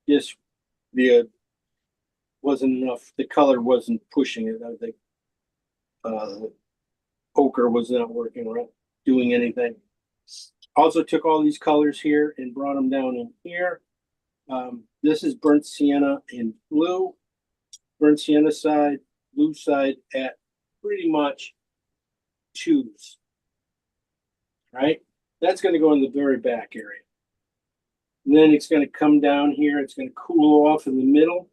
Just the wasn't enough. The color wasn't pushing it. I think ochre was not working right, doing anything. Also took all these colors here and brought them down in here. This is burnt sienna in blue. Burnt sienna side, blue side at pretty much twos. Right? That's going to go in the very back area. And then it's going to come down here. It's going to cool off in the middle.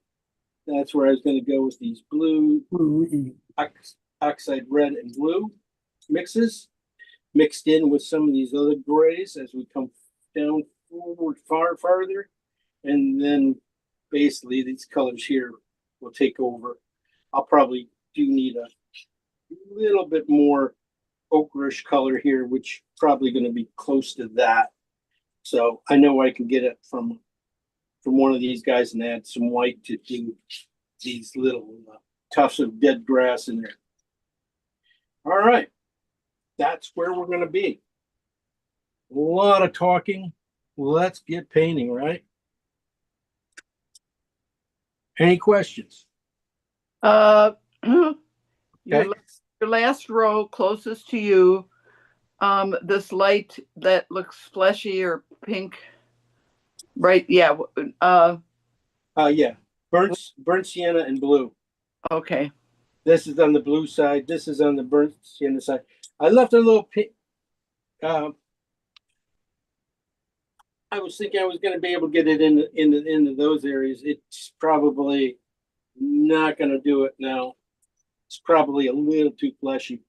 That's where I was going to go with these blue, oxide red and blue mixes, mixed in with some of these other grays as we come down forward farther. And then basically these colors here will take over. I'll probably do need a little bit more ochreish color here, which probably going to be close to that. So I know I can get it from one of these guys and add some white to do these little tufts of dead grass in there. All right, that's where we're going to be. A lot of talking. Let's get painting, right? Any questions? Your Okay. your last row closest to you, this light that looks fleshy or pink, right? Yeah. Yeah, burnt sienna and blue. Okay. This is on the blue side. This is on the burnt sienna side. I left a little pink. I was thinking I was going to be able to get it into those areas. It's probably not going to do it now. It's probably a little too fleshy.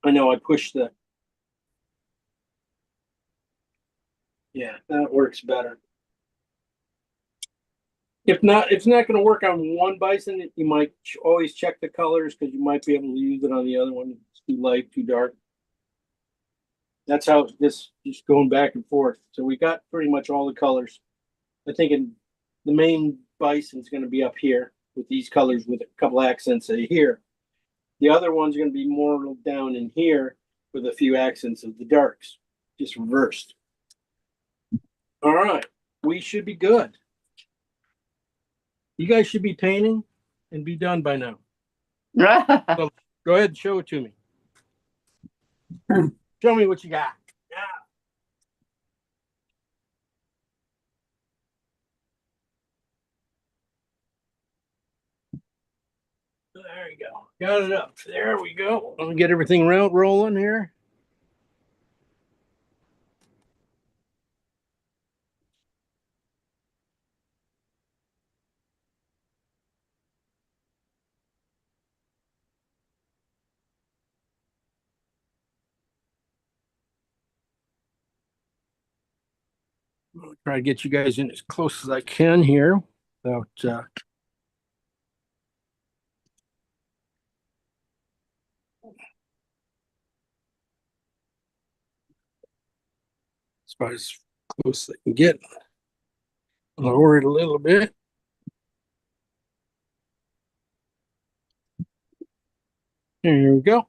I know I pushed the. Yeah, that works better. If not, if it's not going to work on one bison, you might always check the colors because you might be able to use it on the other one. It's too light, too dark. That's how this just going back and forth. So we got pretty much all the colors. I think the main bison is going to be up here with these colors with a couple accents here. The other ones are going to be more down in here with a few accents of the darks, just reversed. All right, we should be good. You guys should be painting and be done by now. So go ahead and show it to me. Show me what you got. Yeah. There you go. Got it up. There we go. I'll get everything rolling here. I'll try to get you guys in as close as I can here without as far as close as I can get. Lower it a little bit. There we go.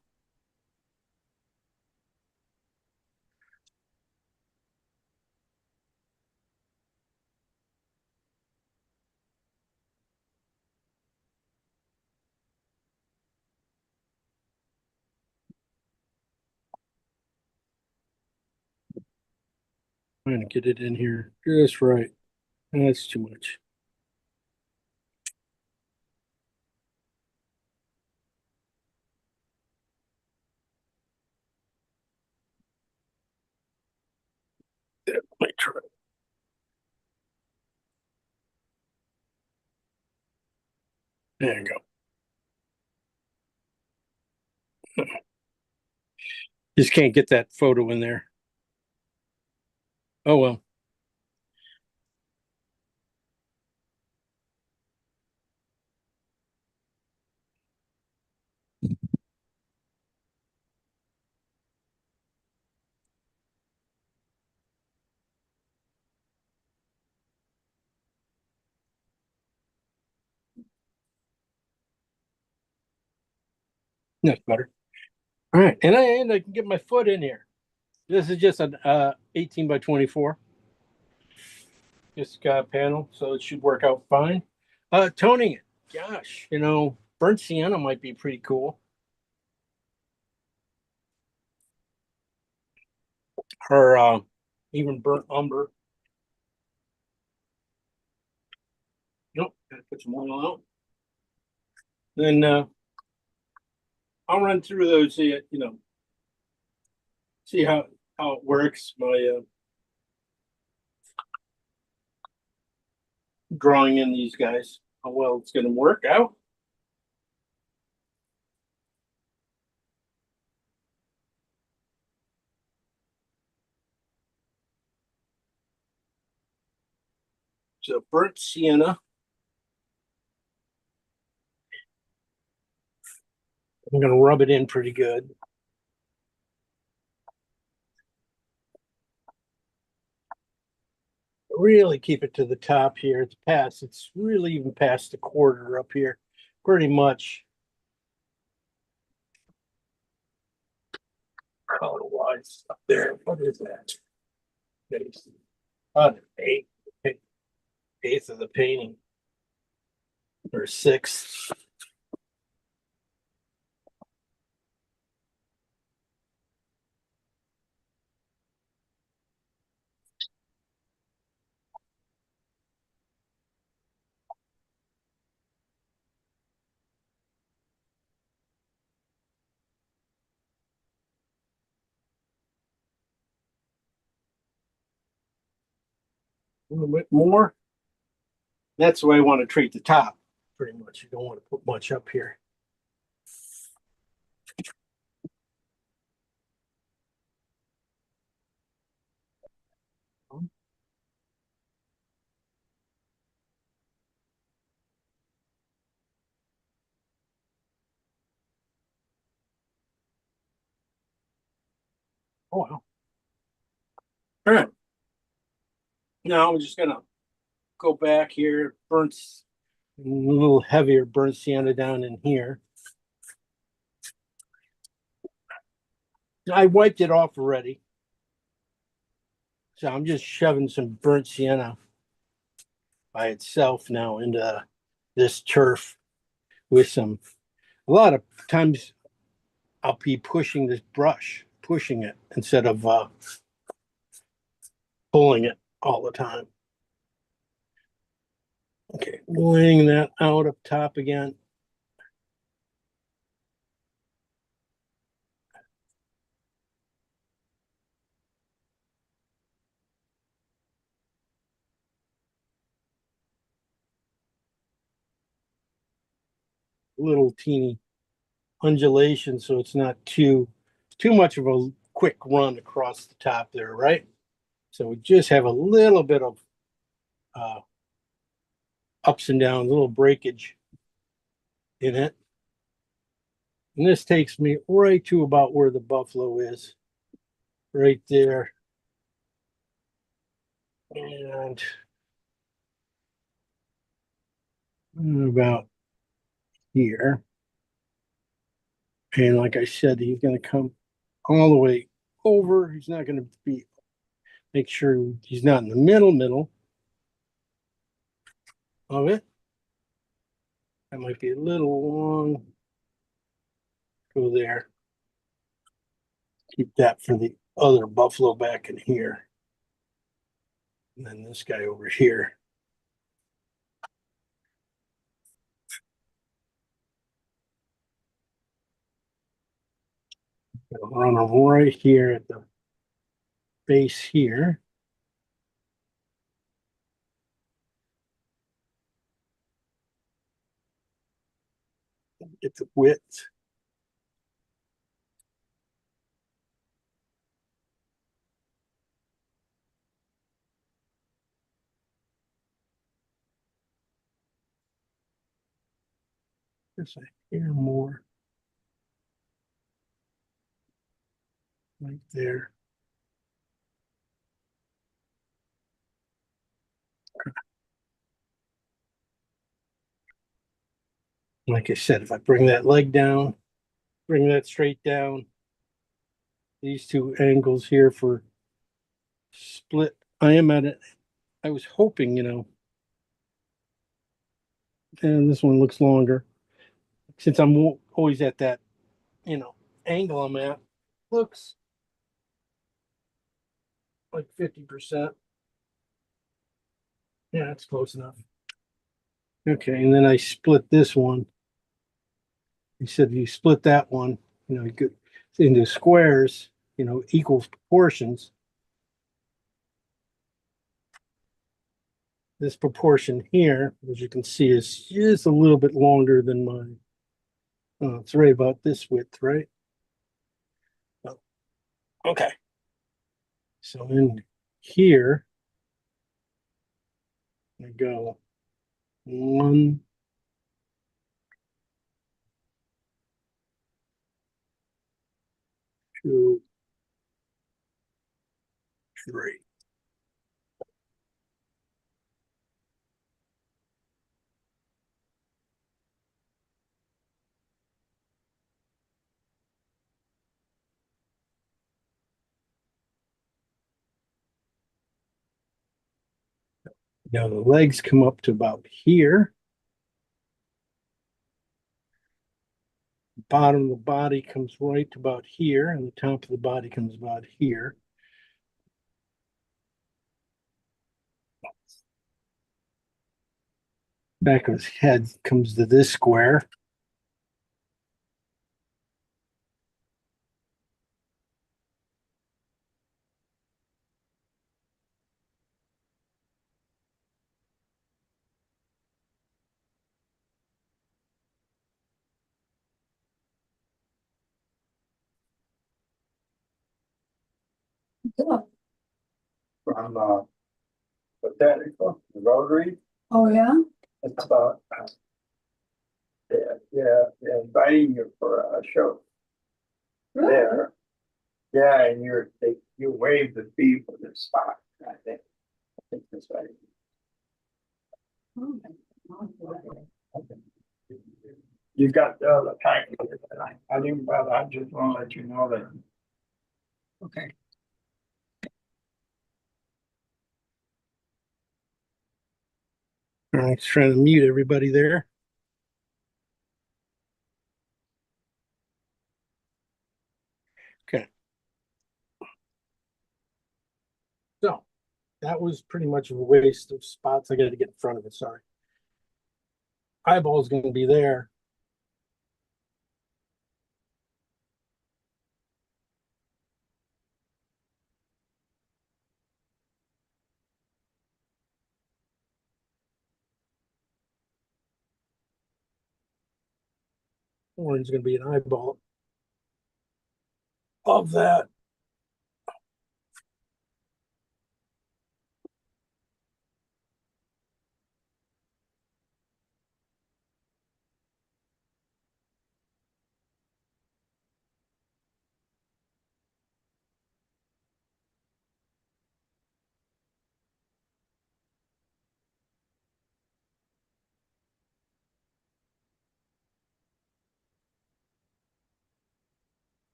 Trying to get it in here just right. That's too much. That might try. There you go. Just can't get that photo in there. Oh well. That's better. All right, and I can get my foot in here. This is just an 18 by 24. This panel, so it should work out fine. Toning it, gosh, burnt sienna might be pretty cool. Or even burnt umber. Nope, gotta put some oil out. Then I'll run through those, see how it works. My drawing in these guys, how well it's going to work out. So burnt sienna. I'm going to rub it in pretty good. Really keep it to the top here. It's really even past the quarter up here, pretty much. Color wise up there. What is that? An eighth of the painting, or sixth. A little bit more. That's the way I want to treat the top, pretty much. You don't want to put much up here. Oh, wow. All right. Now I'm just gonna go back here, a little heavier burnt sienna down in here. I wiped it off already. So I'm just shoving some burnt sienna by itself now into this turf with a lot of times I'll be pushing this brush, pushing it instead of pulling it all the time. Okay, laying that out up top again. Little teeny undulation so it's not too much of a quick run across the top there, right? So we just have a little bit of ups and downs, a little breakage in it. And this takes me right to about where the buffalo is, right there. And about here. And like I said, he's going to come all the way over. He's not going to make sure he's not in the middle of it. That might be a little long. Go there. Keep that for the other buffalo back in here. And then this guy over here. Run them right here at the base here. Get the width. Just here more. Right there. Like I said, if I bring that leg down, bring that straight down. These two angles here for split. I am at it. I was hoping, and this one looks longer. Since I'm always at that, angle I'm at, looks like 50%. Yeah, that's close enough. Okay, and then I split this one. He said if you split that one, you could into squares, equal proportions. This proportion here, as you can see, is just a little bit longer than mine. Oh, it's right about this width, right? Oh, okay. So in here, I go 1, 2, 3. Now the legs come up to about here. The bottom of the body comes right to about here, and the top of the body comes about here. Back of his head comes to this square. From botanical rotary. Oh, yeah? It's about they're inviting you for a show there. Yeah, and you waive the fee for the spot. I think that's right. You got the package. I didn't bother. I just want to let you know that. Okay. All right, trying to mute everybody there. Okay. So that was pretty much a waste of spots. I got to get in front of it. Sorry. Eyeball's going to be there. Orange is going to be an eyeball of that.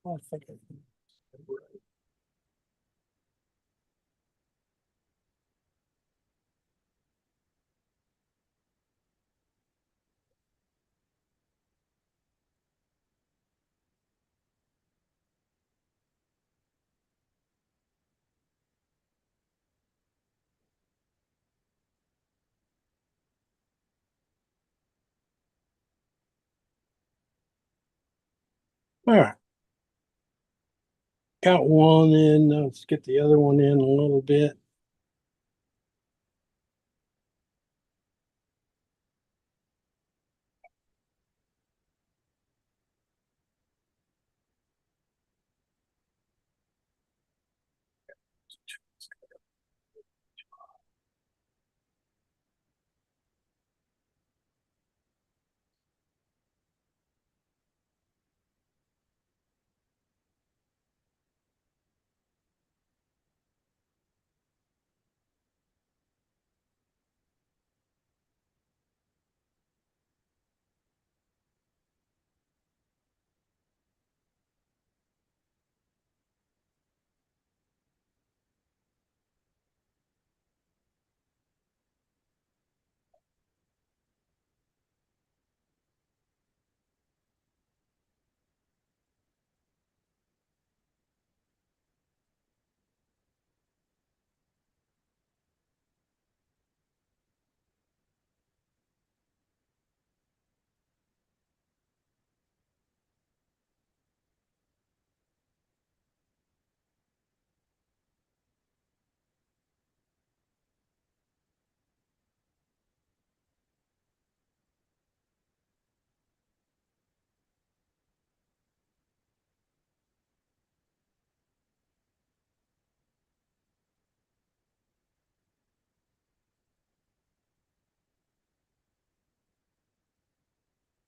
I think I- All right. Got one in. Let's get the other one in a little bit.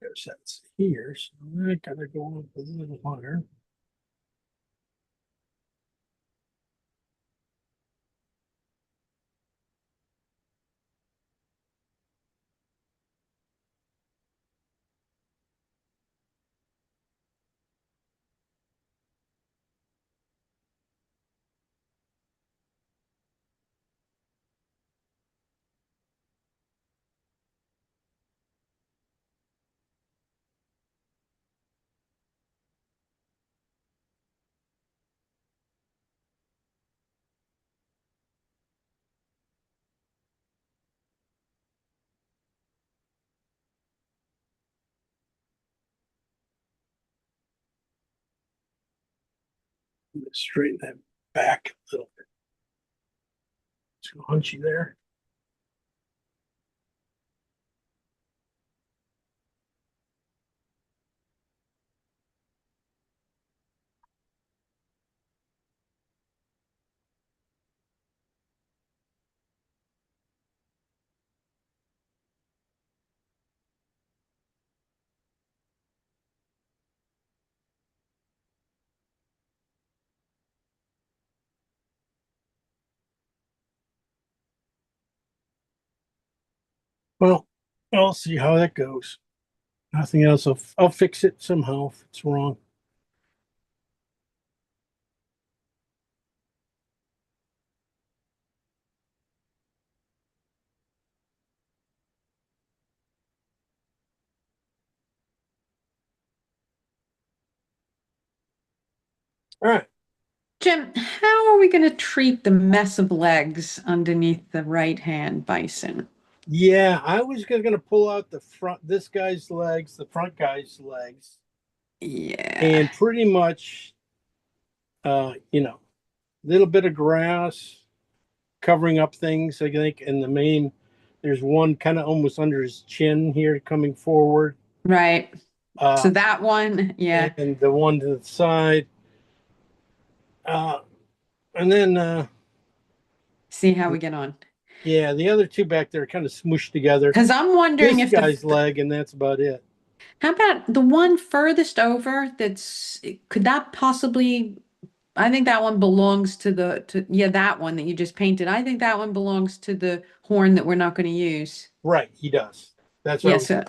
There's that's here, so I gotta go up a little higher. Straighten that back a little bit. Too hunchy there. Well, I'll see how that goes. Nothing else. I'll fix it somehow if it's wrong. All right. Jim, how are we going to treat the mess of legs underneath the right hand bison? Yeah, I was gonna pull out the front, this guy's legs, the front guy's legs, Yeah. and pretty much, little bit of grass covering up things. I think, and the main, there's one kind of almost under his chin here coming forward. Right. Uh, So that one, yeah. and the one to the side. And then, See how we get on. yeah, the other two back there kind of smooshed together. Because I'm wondering This if guy's leg, and that's about it. how about the one furthest over could that possibly, I think that one belongs to that one that you just painted. I think that one belongs to the horn that we're not going to use. Right, he does. That's Yes. Yeah.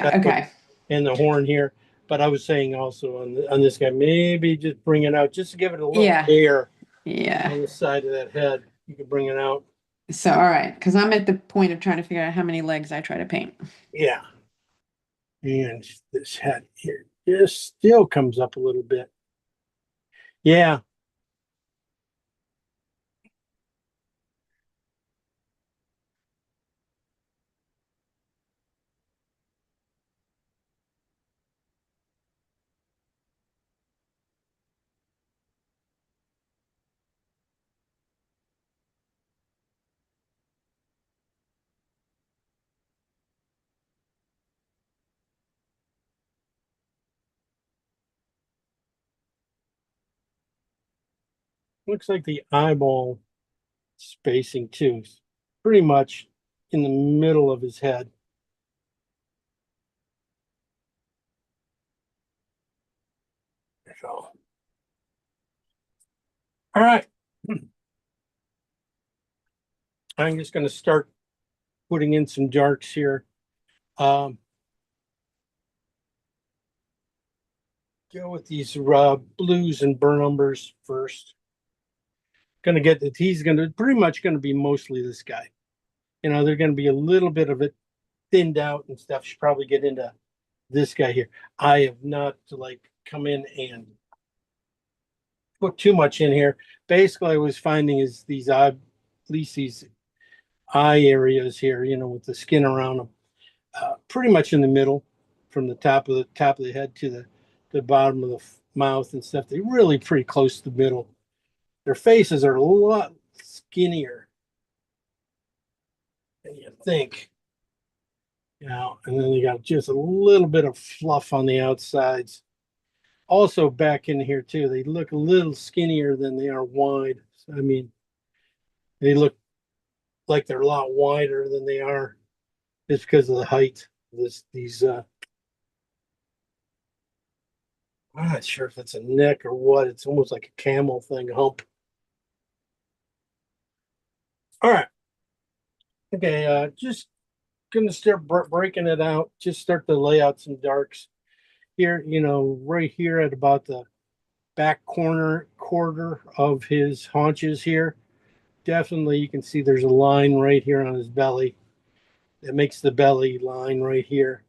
that's what- Okay. and the horn here. But I was saying also on this guy, maybe just bring it out, just to give it a little Yeah. air Yeah. on the side of that head. You can bring it out. So, all right, because I'm at the point of trying to figure out how many legs I try to paint. Yeah. And this head here just still comes up a little bit. Yeah. Looks like the eyeball spacing too is pretty much in the middle of his head. So, all right. I'm just going to start putting in some darks here. Go with these blues and burn umbers first. Going to get that he's going to pretty much going to be mostly this guy. You know, they're going to be a little bit of it thinned out and stuff. Should probably get into this guy here. I have not like come in and put too much in here. Basically, I was finding is these eye, at least these eye areas here, you know, with the skin around them, pretty much in the middle, from the top of the head to the bottom of the mouth and stuff. They're really pretty close to the middle. Their faces are a lot skinnier than you think. You know, and then they got just a little bit of fluff on the outsides. Also back in here too, they look a little skinnier than they are wide. I mean, they look like they're a lot wider than they are just because of the height. I'm not sure if it's a neck or what. It's almost like a camel thing, hump. All right. Okay, just gonna start breaking it out. Just start to lay out some darks here, you know, right here at about the back quarter of his haunches here. Definitely you can see there's a line right here on his belly that makes the belly line right here.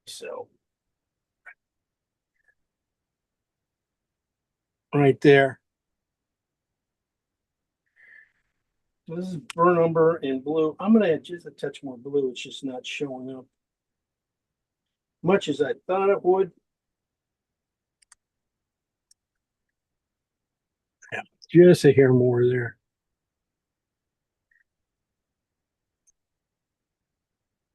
So right there. So this is burn umber and blue. I'm gonna add just a touch more blue. It's just not showing up much as I thought it would. Yeah, just a hair more there.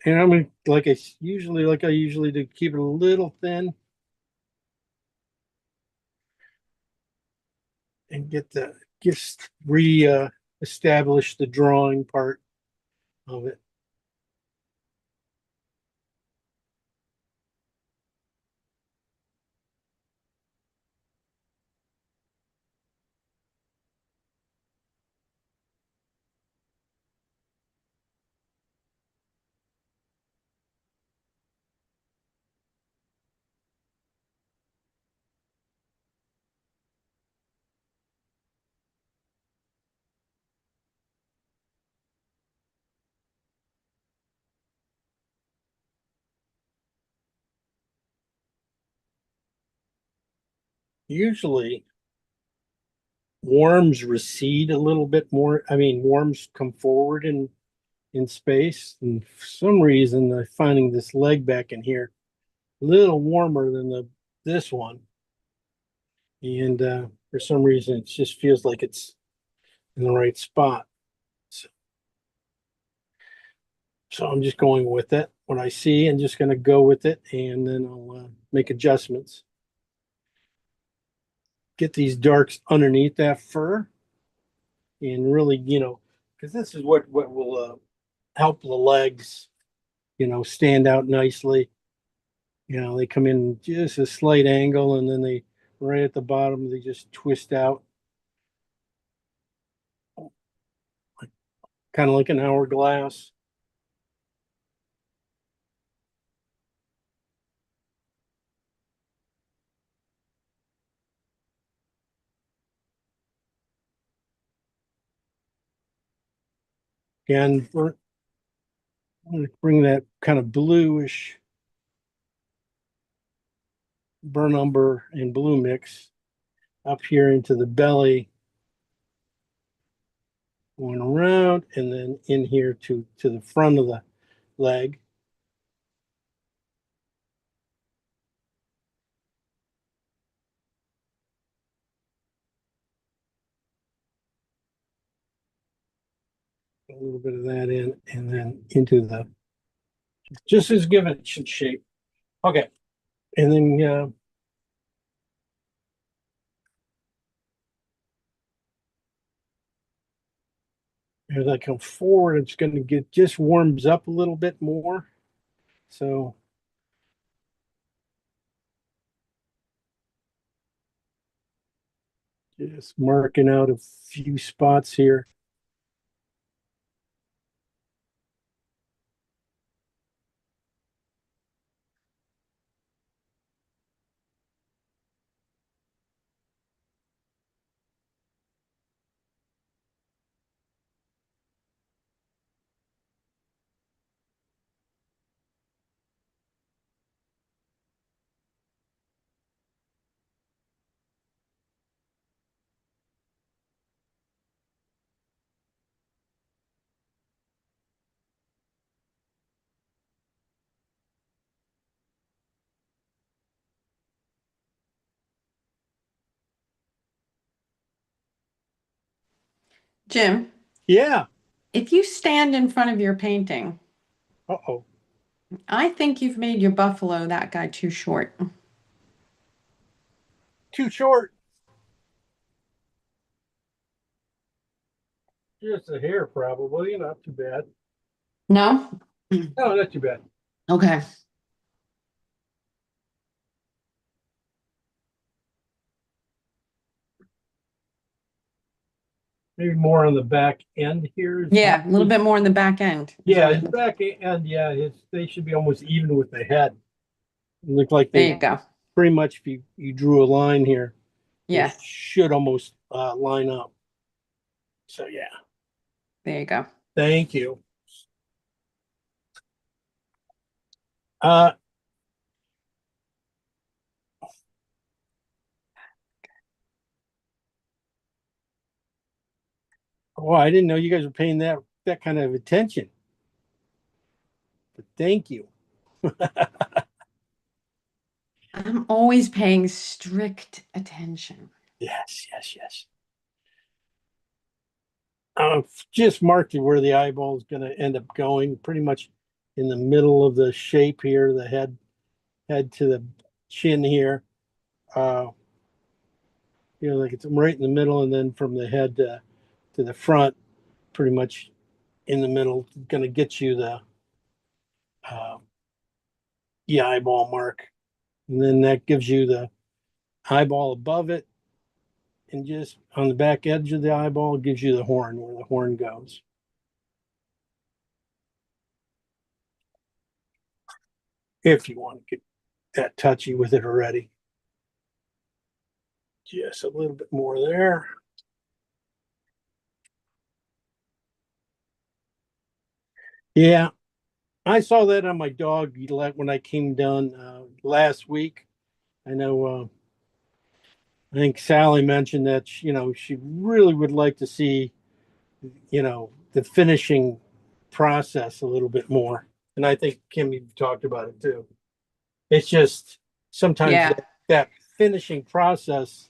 And I'm gonna like I usually do, keep it a little thin and just establish the drawing part of it. Usually worms recede a little bit more. I mean, worms come forward in space, and for some reason, I'm finding this leg back in here a little warmer than this one, and for some reason, it just feels like it's in the right spot. So I'm just going with it. What I see, and just going to go with it, and then I'll make adjustments. Get these darks underneath that fur, and really, you know, because this is what will help the legs, you know, stand out nicely. You know, they come in just a slight angle, and then they right at the bottom they just twist out, kind of like an hourglass. Again, I'm going to bring that kind of bluish burnt umber and blue mix up here into the belly, going around and then in here to the front of the leg. A little bit of that in, and then into the, just as given it should shape. Okay, and then as I come forward, it's going to get just warms up a little bit more. So just marking out a few spots here. Jim, Yeah. if you stand in front of your painting, Uh-oh. I think you've made your buffalo that guy too short. Too short. Just a hair, probably. Not too bad. No? No, not too bad. Okay. Maybe more on the back end here. Yeah, a little bit more in the back end. Yeah, his back end, yeah, they should be almost even with the head. Look like There they you go. pretty much, if you drew a line here, they Yeah, should almost line up. So yeah, there you go. thank you. Uh, oh, I didn't know you guys were paying that kind of attention. But thank you. I'm always paying strict attention. Yes, yes, yes. Just marked where the eyeball is going to end up going, pretty much in the middle of the shape here, the head to the chin here. Like it's right in the middle, and then from the head to the front, pretty much in the middle, going to get you the eyeball mark, and then that gives you the eyeball above it, and just on the back edge of the eyeball gives you the horn, where the horn goes. If you want to get that touchy with it already. Just a little bit more there. Yeah, I saw that on my dog when I came down last week. I know, I think Sally mentioned that, she really would like to see, the finishing process a little bit more. And I think Kim, you talked about it too. It's just sometimes Yeah. that finishing process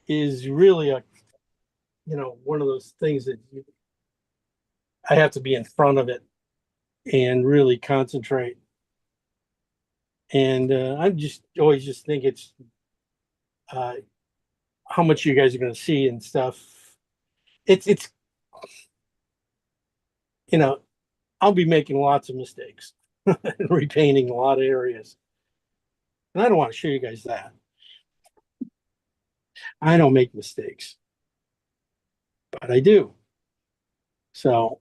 is really one of those things that I have to be in front of it and really concentrate. And I just always just think it's how much you guys are going to see and stuff. It's I'll be making lots of mistakes and repainting a lot of areas. And I don't want to show you guys that. I don't make mistakes, but I do. So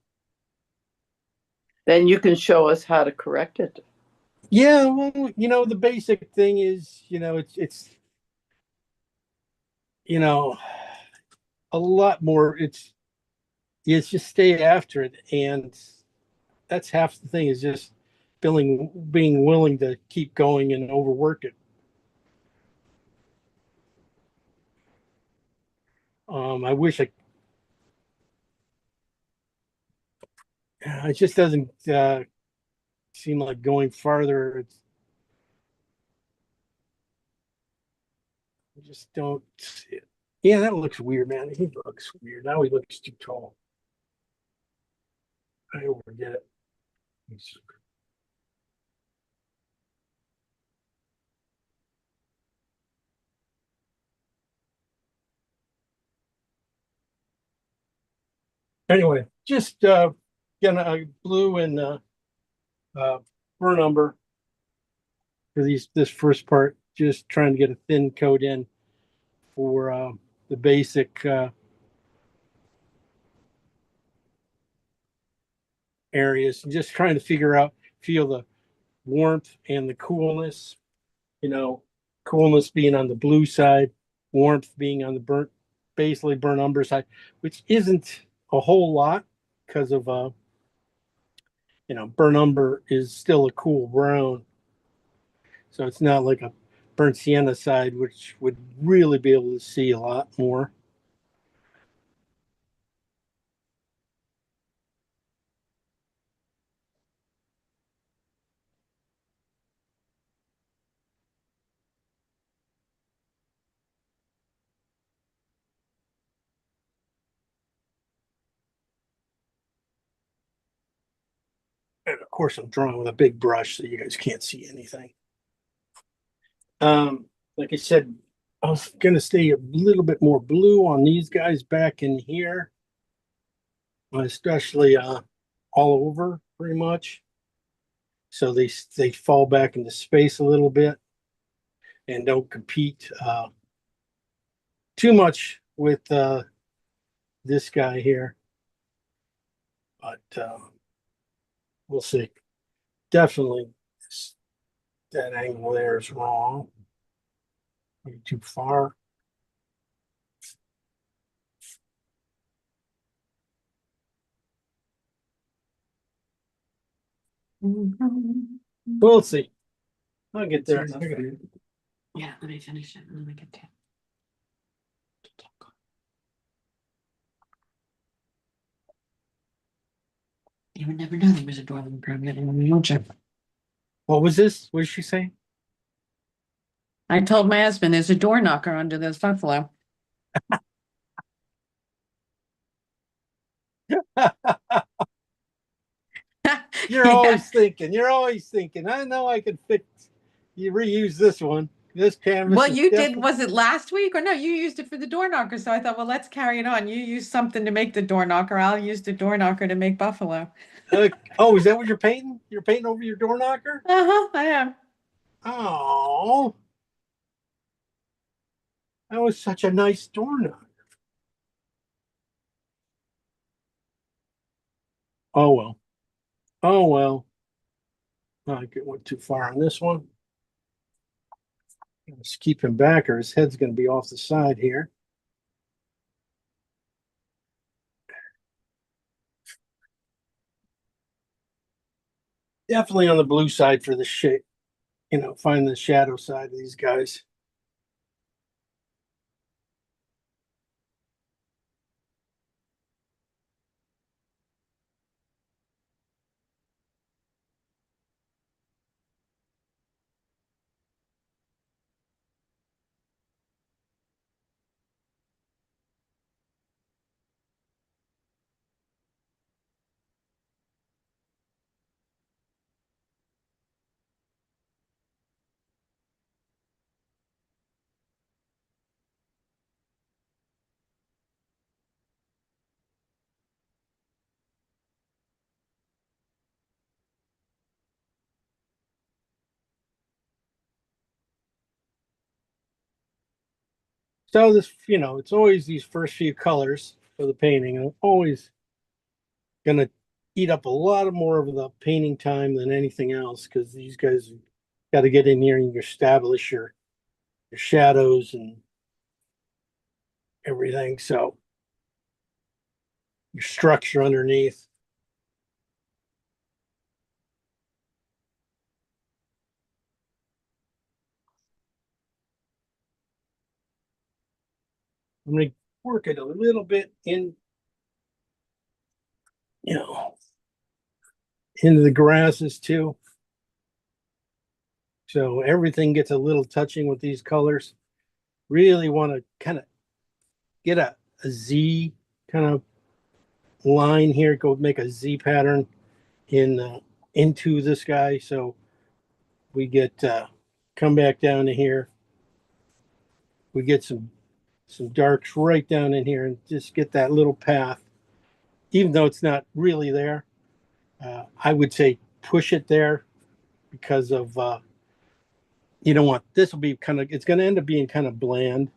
Then you can show us how to correct it. yeah, well, the basic thing is, it's a lot more. It's just stay after it, and that's half the thing is just being willing to keep going and overwork it. I wish it just doesn't seem like going farther. I just don't see it. Yeah, that looks weird, man. He looks weird. Now he looks too tall. I overget it. Anyway, just getting a blue and burn umber for this first part. Just trying to get a thin coat in for the basic areas, and just trying to feel the warmth and the coolness. You know, coolness being on the blue side, warmth being on the basically burnt umber side, which isn't a whole lot because of burnt umber is still a cool brown, so it's not like a burnt sienna side, which would really be able to see a lot more. And of course, I'm drawing with a big brush, so you guys can't see anything. Like I said, I was going to stay a little bit more blue on these guys back in here, especially all over pretty much. So they fall back into space a little bit and don't compete too much with this guy here. But we'll see. Definitely that angle there is wrong. Maybe too far. We'll see. I'll get there. Yeah, let me finish it and then we get to. You would never know there was a dwelling permit in New Hampshire. What was this? What did she say? I told my husband there's a door knocker under this buffalo. You're Yeah. always thinking. I know I can reuse this one. This canvas. Well, is you did, definitely- was it last week or no? You used it for the door knocker. So I thought, well, let's carry it on. You used something to make the door knocker. I'll use the door knocker to make buffalo. Oh, is that what you're painting? You're painting over your door knocker? Uh-huh, I am. Oh, that was such a nice door knocker. Oh well. Oh well. I went too far on this one. Let's keep him back, or his head's going to be off the side here. Definitely on the blue side for the shape. Find the shadow side of these guys. So this, it's always these first few colors for the painting. I'm always gonna eat up a lot of more of the painting time than anything else, because these guys got to get in here and establish your shadows and everything. So your structure underneath. I'm going to work it a little bit in, into the grasses too. So everything gets a little touching with these colors. Really want to kind of get a Z kind of line here, go make a Z pattern into this guy. So we get, come back down to here. We get some darks right down in here and just get that little path, even though it's not really there. I would say push it there because of, you don't want, this will be kind of, it's going to end up being kind of bland.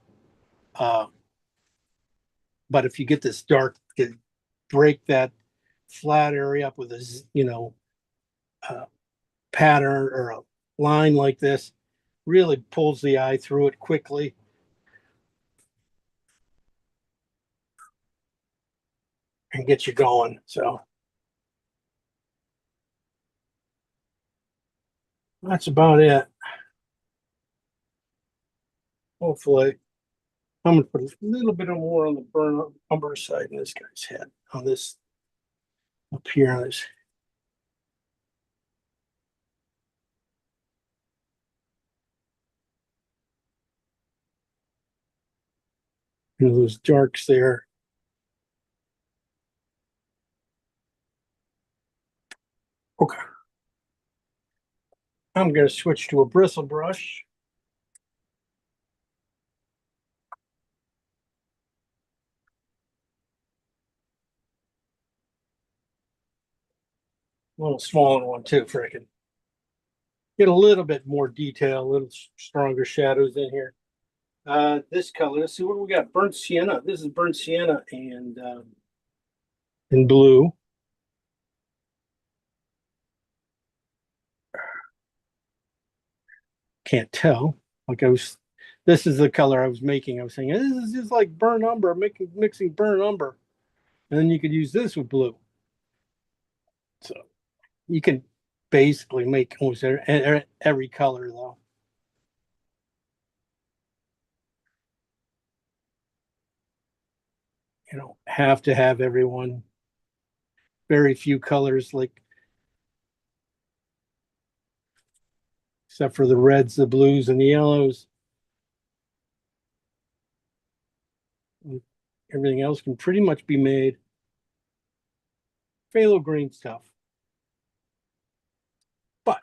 But if you get this dark, break that flat area up with a, pattern or a line like this, really pulls the eye through it quickly. And get you going. So that's about it. Hopefully, I'm gonna put a little bit more on the burn umber side in this guy's head, on this up here on his. Those darks there. Okay. I'm going to switch to a bristle brush. A little smaller one too, for I can get a little bit more detail, a little stronger shadows in here. This color, let's see what we got. Burnt sienna. This is burnt sienna and blue. Can't tell. Like this is the color I was making. I was saying, this is just like burnt umber, mixing burnt umber. And then you could use this with blue. So you can basically make almost every color though. You don't have to have everyone. Very few colors, like except for the reds, the blues, and the yellows. Everything else can pretty much be made. Phthalo green stuff. But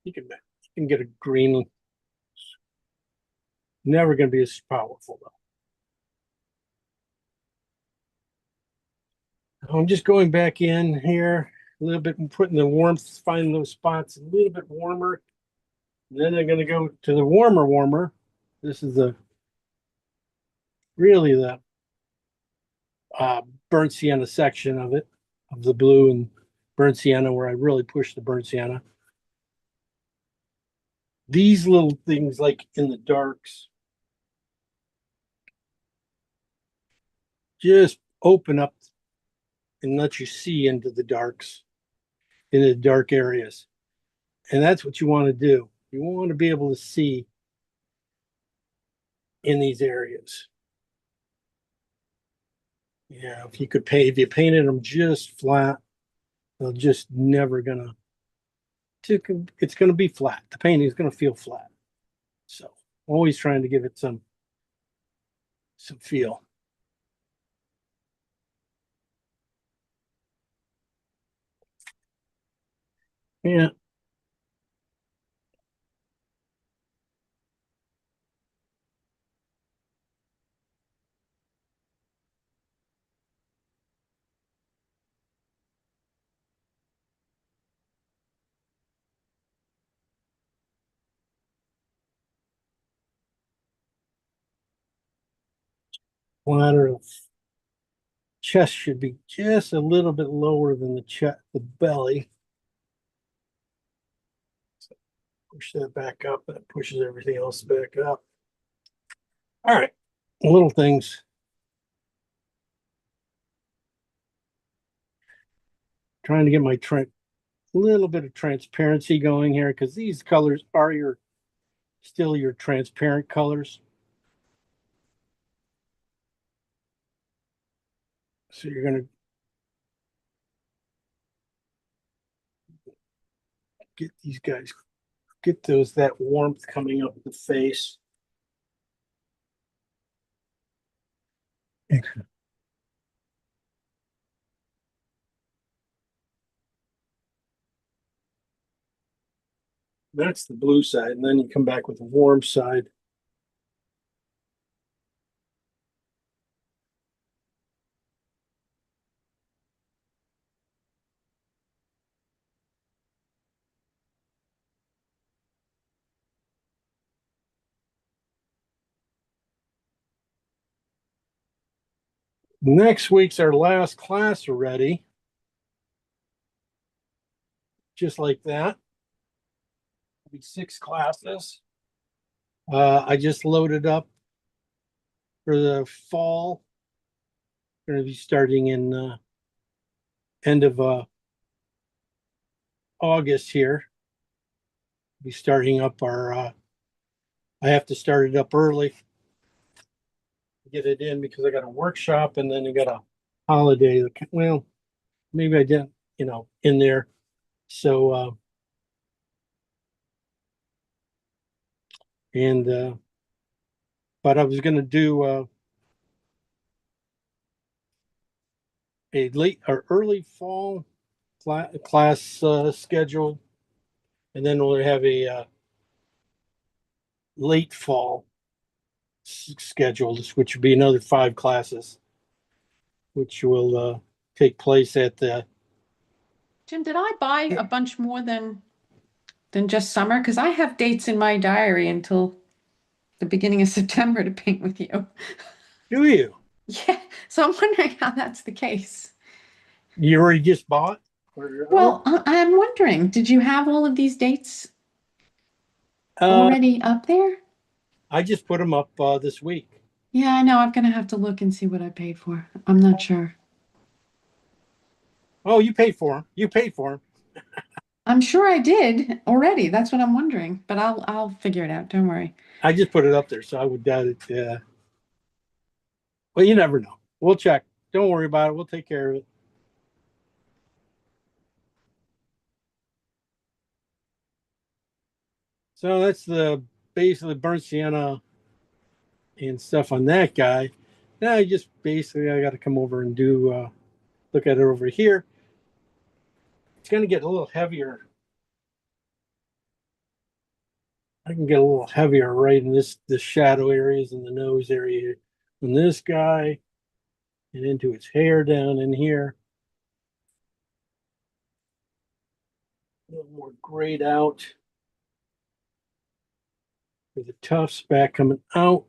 you can get a green. Never going to be as powerful though. I'm just going back in here a little bit and putting the warmth, finding those spots a little bit warmer. And then I'm going to go to the warmer. This is really the burnt sienna section of it, of the blue and burnt sienna, where I really push the burnt sienna. These little things, like in the darks, just open up and let you see into the darks, into the dark areas. And that's what you want to do. You want to be able to see in these areas. Yeah, if you painted them just flat, they're just never gonna. It's gonna be flat. The painting is gonna feel flat. So always trying to give it some feel. Yeah. Flatter. Chest should be just a little bit lower than the belly. So push that back up. That pushes everything else back up. All right, little things. trying to get my little bit of transparency going here because these colors are still your transparent colors. So you're going to get these guys, get that warmth coming up the face. That's the blue side, and then you come back with the warm side. Next week's our last class already. Just like that. It'll be 6 classes. I just loaded up for the fall. Going to be starting in end of August here. Be starting up our. I have to start it up early. Get it in because I got a workshop and then I got a holiday. Well, maybe I didn't, in there. So, but I was going to do a late or early fall class schedule, and then we'll have a late fall schedule, which would be another 5 classes, which will take place at the. Jim, did I buy a bunch more than just summer? Because I have dates in my diary until the beginning of September to paint with you. Do you? Yeah, so I'm wondering how that's the case. You already just bought? Well, I'm wondering, did you have all of these dates already up there? I just put them up this week. Yeah, I know. I'm gonna have to look and see what I paid for. I'm not sure. Oh, you paid for them. You paid for them. I'm sure I did already. That's what I'm wondering, but I'll figure it out. Don't worry. I just put it up there, so I would doubt it. Well, you never know. We'll check. Don't worry about it. We'll take care of it. So that's the basically burnt sienna and stuff on that guy. Now I just basically I got to come over and do look at it over here. It's going to get a little heavier. I can get a little heavier right in the shadow areas and the nose area on this guy and into his hair down in here. A little more grayed out. With the tufts back coming out.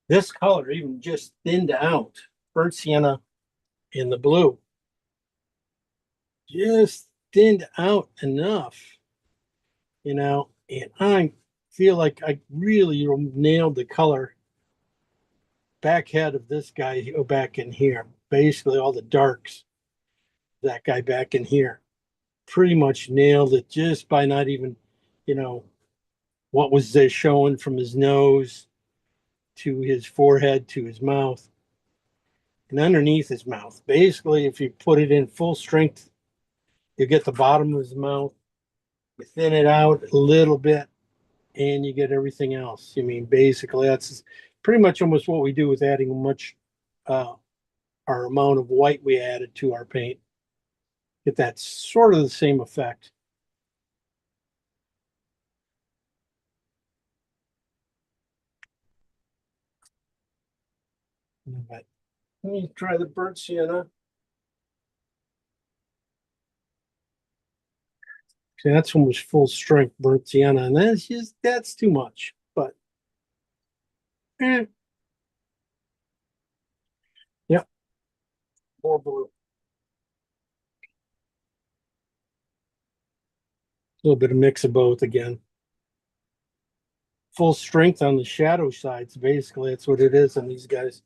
This color even just thinned out, burnt sienna in the blue. Just thinned out enough, and I feel like I really nailed the color back head of this guy back in here. Basically all the darks, that guy back in here. Pretty much nailed it just by not even, what was there showing from his nose to his forehead to his mouth and underneath his mouth. Basically, if you put it in full strength, you get the bottom of his mouth, you thin it out a little bit, and you get everything else. I mean, basically, that's pretty much almost what we do with adding our amount of white we added to our paint. Get that sort of the same effect. But let me try the burnt sienna. See, that's almost full strength burnt sienna, and that's too much. But yep, more blue. A little bit of mix of both again. Full strength on the shadow sides, basically. That's what it is on these guys.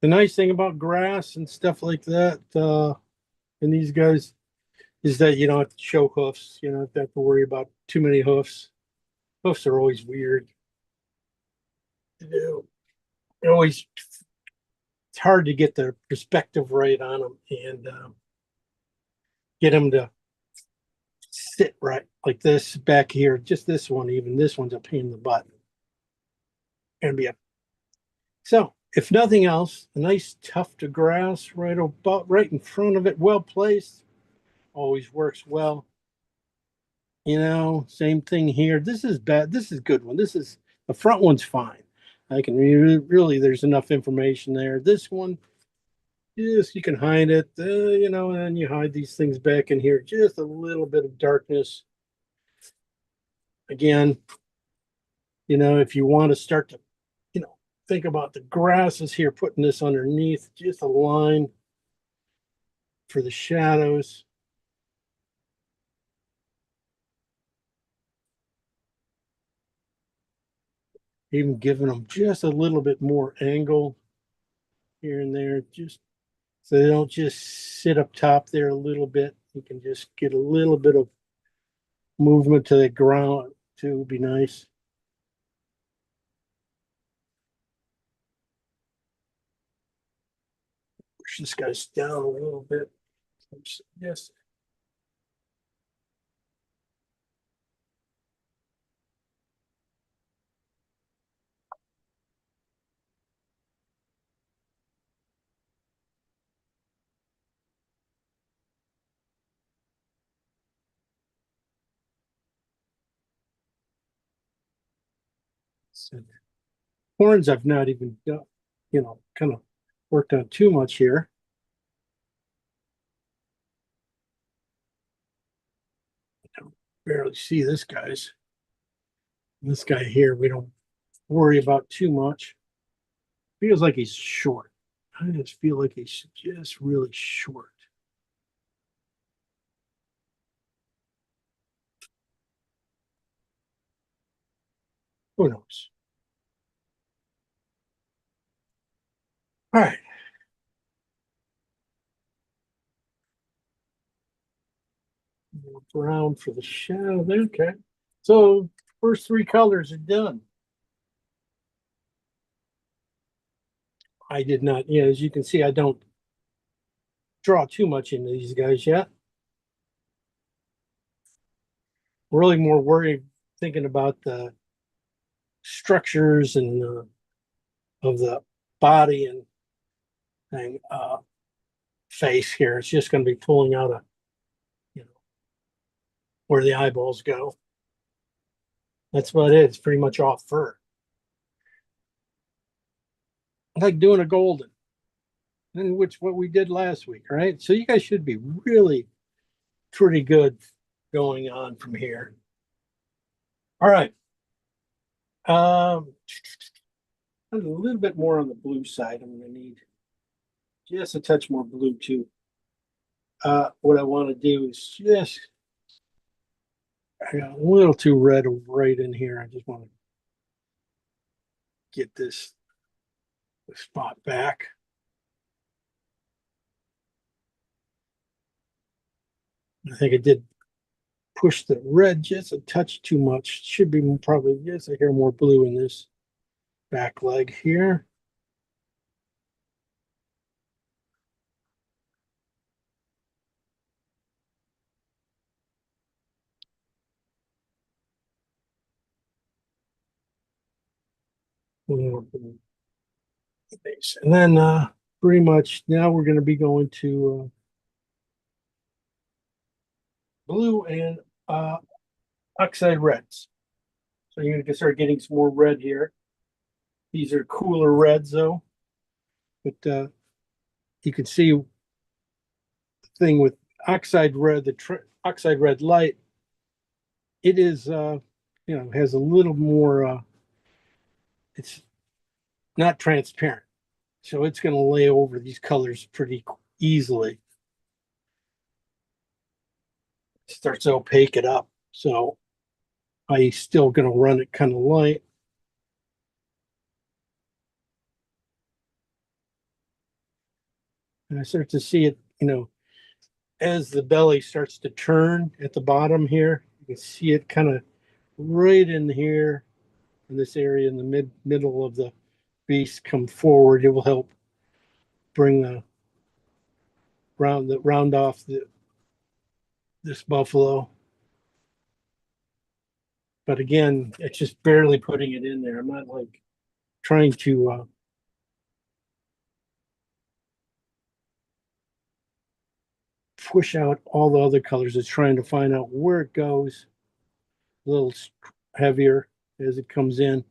The nice thing about grass and stuff like that, and these guys, is that you don't have to show hoofs. You don't have to worry about too many hoofs. Hoofs are always weird to do. Always, it's hard to get the perspective right on them and get them to sit right like this back here. Just this one, even this one's a pain in the butt. And be a so. If nothing else, a nice tuft of grass right about right in front of it, well placed, always works well. You know, same thing here. This is bad. This is a good one. This is the front one's fine. I can really, there's enough information there. This one, yes, you can hide it, you know, and you hide these things back in here. Just a little bit of darkness. Again, you know, if you want to start to, you know, think about the grasses here, putting this underneath, just a line for the shadows. Even giving them just a little bit more angle here and there, just so they don't just sit up top there a little bit. You can just get a little bit of movement to the ground too, would be nice. Push this guy's down a little bit. Yes. So, horns I've not even done, you know, kind of worked on too much here. I don't barely see this guy's. This guy here, we don't worry about too much. Feels like he's short. I just feel like he's just really short. Who knows? All right. Brown for the shadow. Okay. So first three colors are done. I did not, as you can see, I don't draw too much into these guys yet. Really more worried thinking about the structures and of the body and thing, face here. It's just going to be pulling out where the eyeballs go. That's about it. It's pretty much off fur. Like doing a golden, which what we did last week, right? So you guys should be really pretty good going on from here. All right. a little bit more on the blue side. I'm gonna need just a touch more blue too. What I want to do is just, I got a little too red right in here. I just want to get this spot back. I think I did push the red just a touch too much. Should be probably just a hair more blue in this back leg here. And then pretty much now we're going to be going to blue and oxide reds. So you're going to start getting some more red here. These are cooler reds though. But you can see the thing with oxide red, oxide red light, it is, has a little more, it's not transparent. So it's going to lay over these colors pretty easily. It starts to opaque it up. So I'm still going to run it kind of light. And I start to see it, as the belly starts to turn at the bottom here, you can see it kind of right in here in this area in the middle of the beast come forward. It will help bring the round off this buffalo. But again, it's just barely putting it in there. I'm not like trying to push out all the other colors. It's trying to find out where it goes a little heavier as it comes in.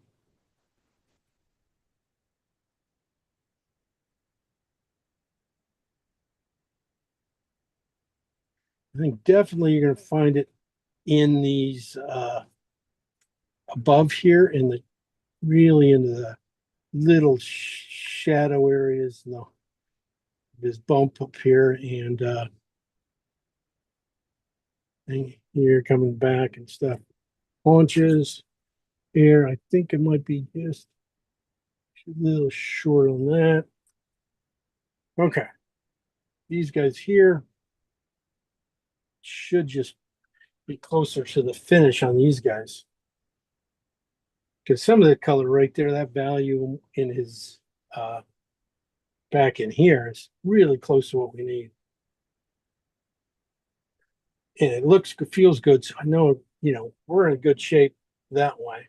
I think definitely you're going to find it in these above here, in the really into the little shadow areas, this bump up here and here coming back and stuff. Haunches here, I think it might be just a little short on that. Okay, these guys here should just be closer to the finish on these guys. Because some of the color right there, that value in his back in here is really close to what we need. And it feels good. So I know, we're in good shape that way.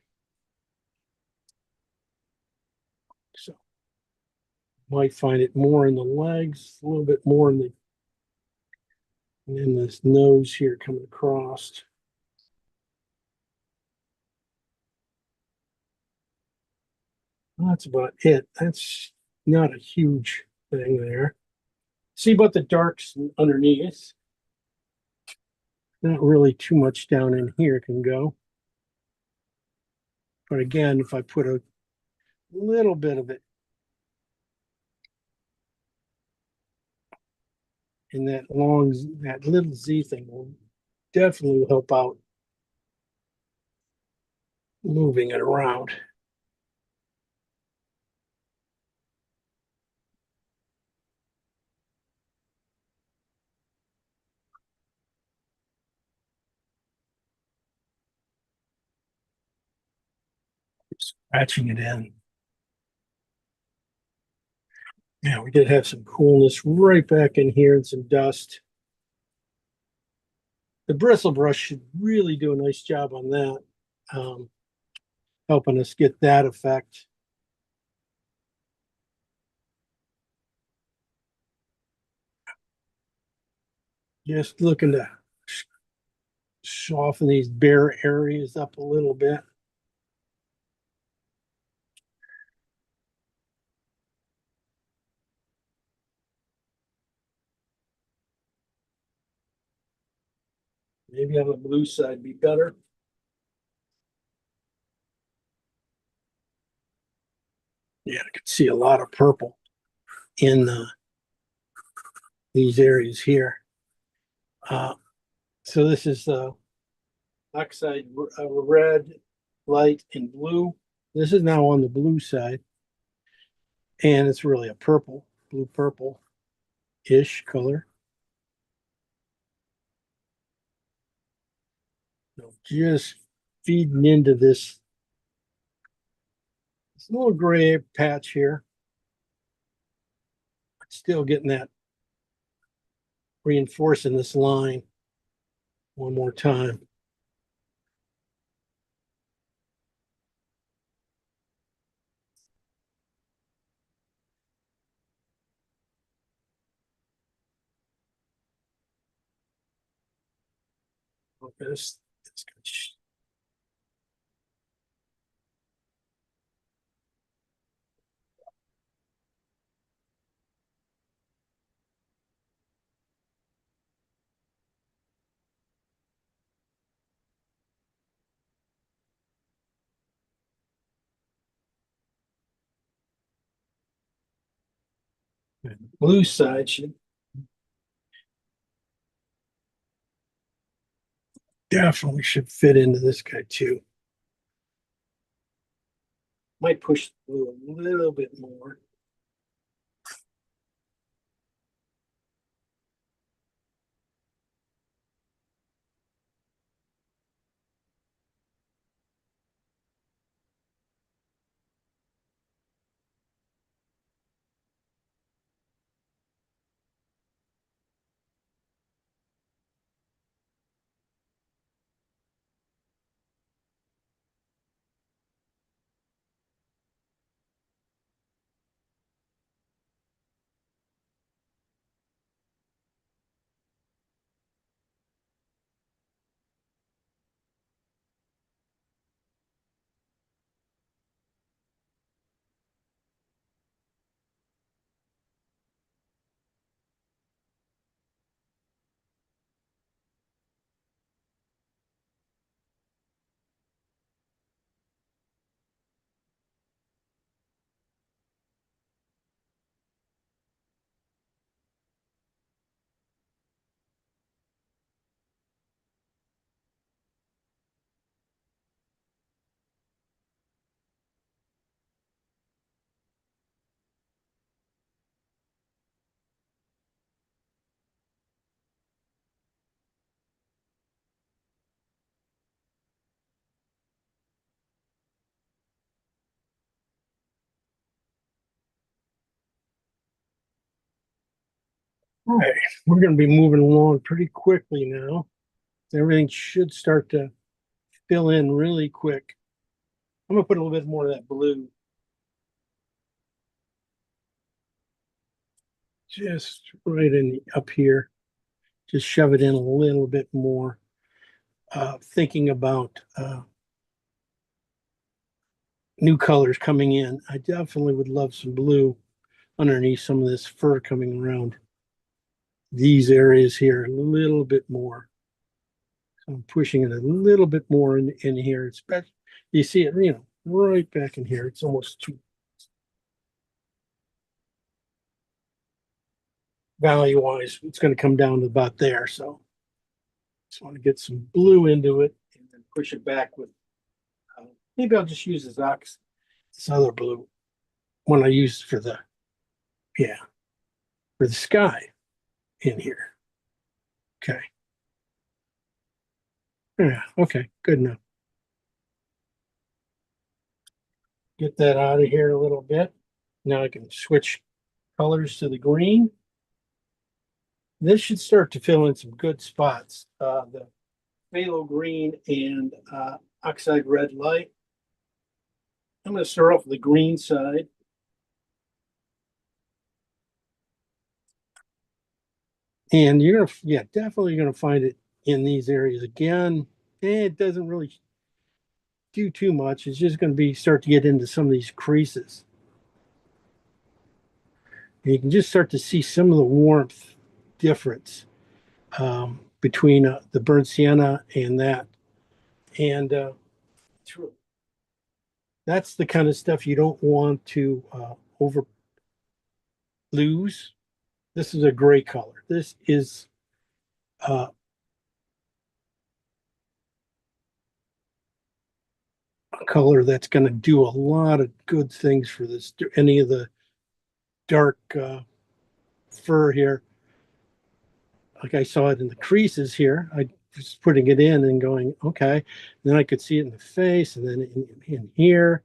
So might find it more in the legs, a little bit more in this nose here coming across. That's about it. That's not a huge thing there. See about the darks underneath. Not really too much down in here can go. But again, if I put a little bit of it in that little Z thing will definitely help out moving it around. Scratching it in. Yeah, we did have some coolness right back in here and some dust. The bristle brush should really do a nice job on that, helping us get that effect. Just looking to soften these bare areas up a little bit. Maybe on the blue side be better. Yeah, I can see a lot of purple in these areas here. So this is oxide red, light, and blue. This is now on the blue side, and it's really a purple, blue purple-ish color. So just feeding into this little gray patch here. Still getting that, reinforcing this line one more time. This blue side should definitely fit into this guy too. Might push the blue a little bit more. All right, we're going to be moving along pretty quickly now. Everything should start to fill in really quick. I'm going to put a little bit more of that blue. Just right in up here. Just shove it in a little bit more. Thinking about new colors coming in. I definitely would love some blue underneath some of this fur coming around these areas here a little bit more. So I'm pushing it a little bit more in here. It's better. You see it, right back in here. It's almost too value-wise. It's going to come down to about there. So just want to get some blue into it and then push it back with. Maybe I'll just use this other blue one I used for the sky in here. Okay. Yeah, okay, good enough. Get that out of here a little bit. Now I can switch colors to the green. This should start to fill in some good spots. The phthalo green and oxide red light. I'm going to start off with the green side. And you're gonna, definitely gonna find it in these areas again. It doesn't really do too much. It's just going to start to get into some of these creases. And you can just start to see some of the warmth difference between the burnt sienna and that. And That's the kind of stuff you don't want to over lose. This is a great color. This is a color that's going to do a lot of good things for this. Any of the dark fur here, like I saw it in the creases here. I was putting it in and going, okay. And then I could see it in the face, and then in here,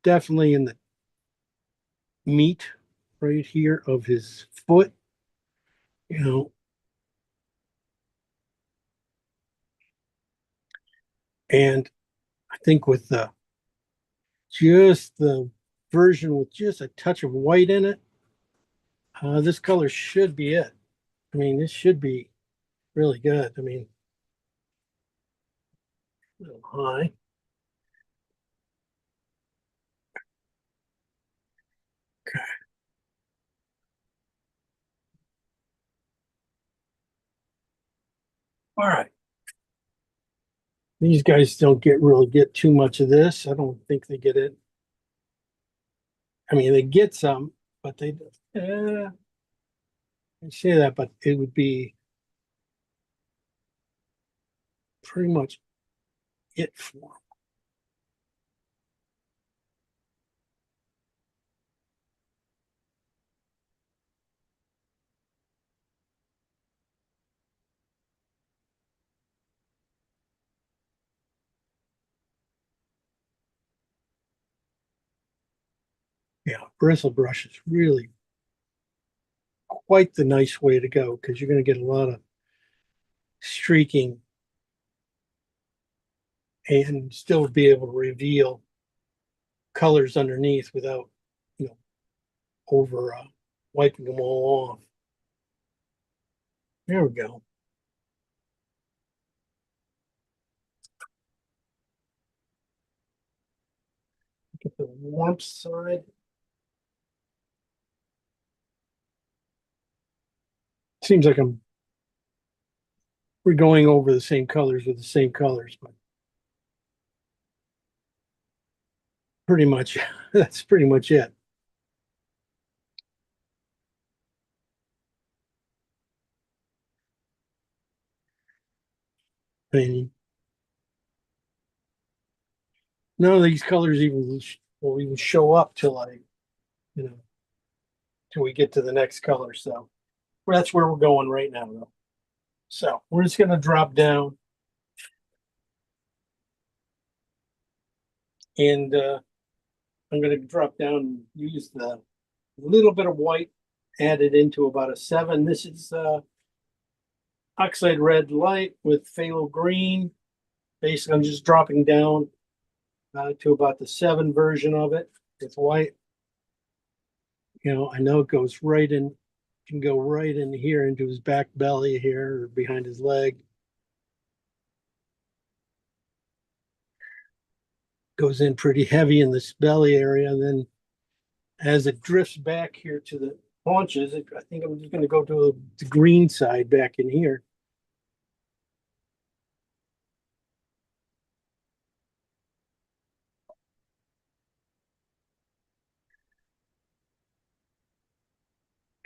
definitely in the meat right here of his foot. You know, and I think with just the version with just a touch of white in it, this color should be it. I mean, this should be really good. I mean, a little high. Okay. All right. These guys don't really get too much of this. I don't think they get it. I mean, they get some, but they, I say that, but it would be pretty much it for them. Yeah, bristle brush is really quite the nice way to go because you're going to get a lot of streaking and still be able to reveal colors underneath without, you know, over wiping them all off. There we go. Get the warmth side. Seems like we're going over the same colors with the same colors, but pretty much that's pretty much it. I mean, none of these colors will even show up till till we get to the next color. So that's where we're going right now, though. So we're just going to drop down and I'm going to drop down and use the little bit of white added into about a 7. This is Oxide Red Light with phthalo green. Basically, I'm just dropping down to about the 7 version of it with white. You know, I know it goes right in, can go right in here into his back belly here or behind his leg. Goes in pretty heavy in this belly area. And then as it drifts back here to the haunches, I think I'm just going to go to the green side back in here.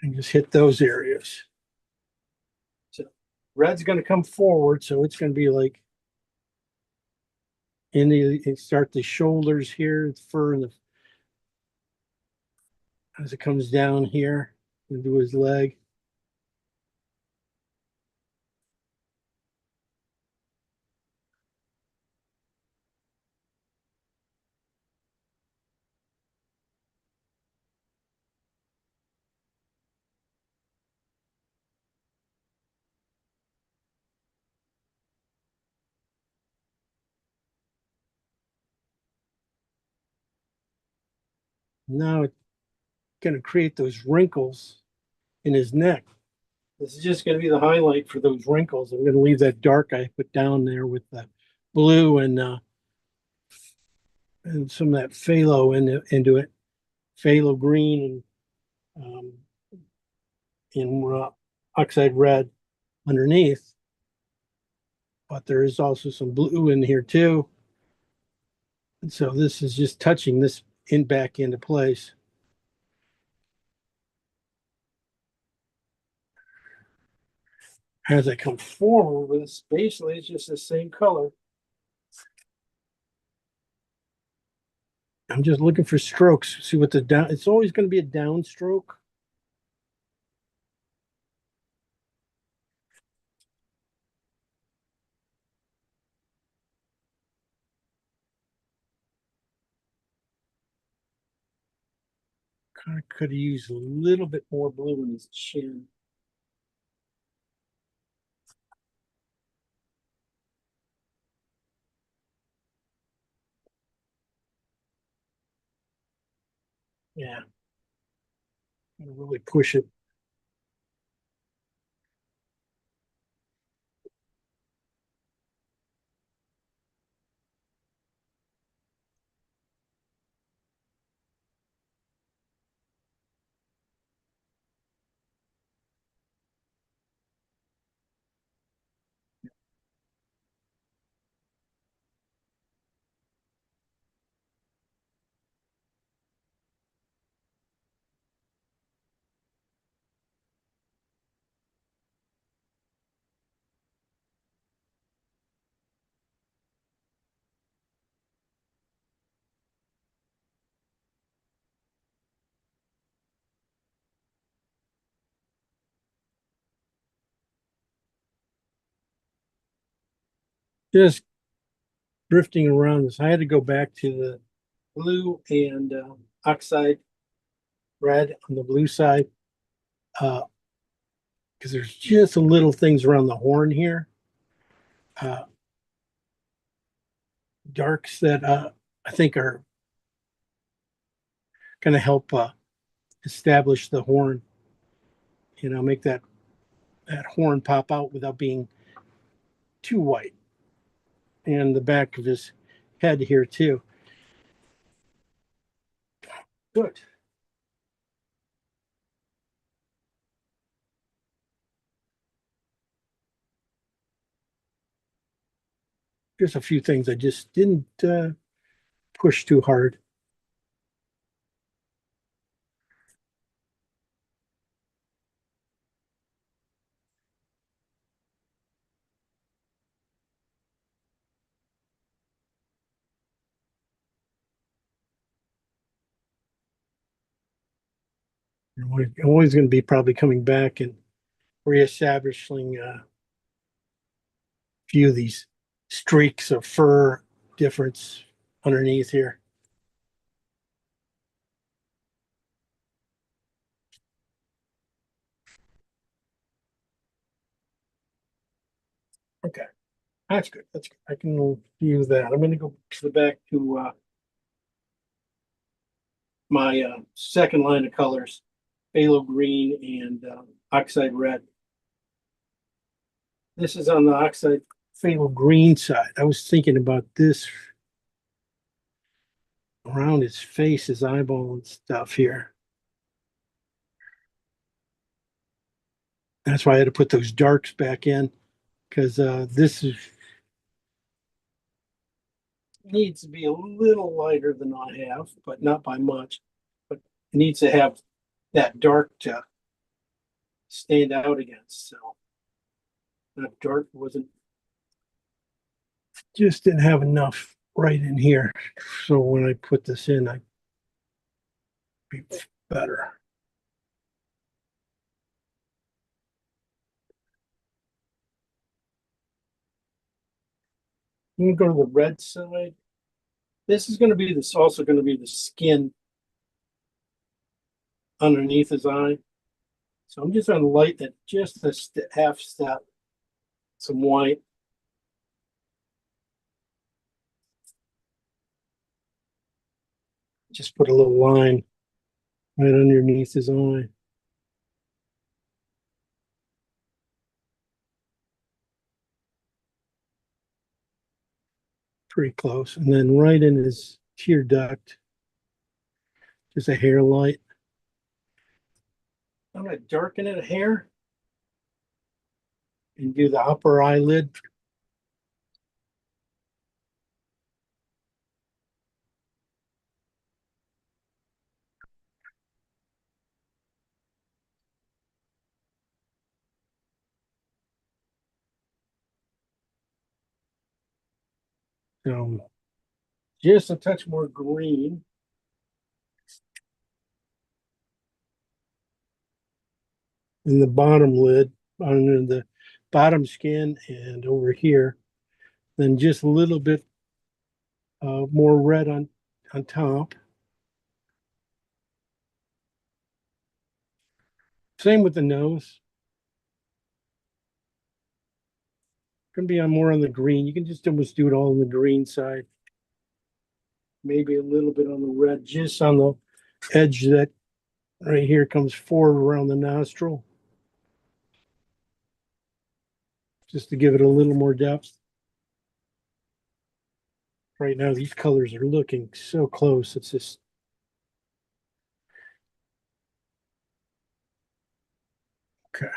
And just hit those areas. So red's going to come forward, so it's going to be like start the shoulders here, the fur and as it comes down here into his leg. Now it's going to create those wrinkles in his neck. This is just going to be the highlight for those wrinkles. I'm going to leave that dark I put down there with the blue and some of that phthalo into it, phthalo green and in oxide red underneath. But there is also some blue in here too. And so this is just touching this in back into place. As I come forward with this, basically it's just the same color. I'm just looking for strokes. See what the down, it's always going to be a down stroke. Kind of could have used a little bit more blue in his chin. Yeah. Gotta really push it. Just drifting around this. I had to go back to the blue and oxide red on the blue side. Because there's just a little things around the horn here. Darks that I think are going to help establish the horn. You know, make that horn pop out without being too white. And the back of his head here too. Good. There's a few things I just didn't push too hard. We're always going to be probably coming back and reestablishing a few of these streaks of fur difference underneath here. Okay, that's good. That's good. I can view that. I'm going to go to the back to my second line of colors, phthalo green and oxide red. This is on the oxide phthalo green side. I was thinking about this around his face, his eyeball and stuff here. That's why I had to put those darks back in, because this is needs to be a little lighter than I have, but not by much. But it needs to have that dark to stand out against. So that dark wasn't, just didn't have enough right in here. So when I put this in, I be better. I'm gonna go to the red side. This is going to be this, also going to be the skin underneath his eye. So I'm just going to lighten it just a half step, some white. Just put a little line right underneath his eye. Pretty close. And then right in his tear duct, just a hair light. I'm going to darken it a hair and do the upper eyelid. Just a touch more green. In the bottom lid, under the bottom skin and over here. Then just a little bit more red on top. Same with the nose. Gonna be on more on the green. You can just almost do it all on the green side. Maybe a little bit on the red, just on the edge that right here comes forward around the nostril. Just to give it a little more depth. Right now, these colors are looking so close. It's just okay.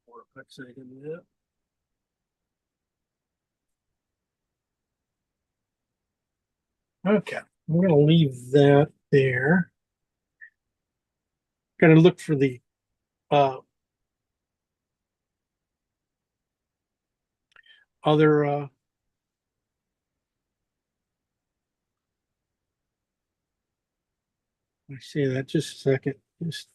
More oxide in that. Okay, I'm gonna leave that there. Gonna look for the other let me see that just a second. Just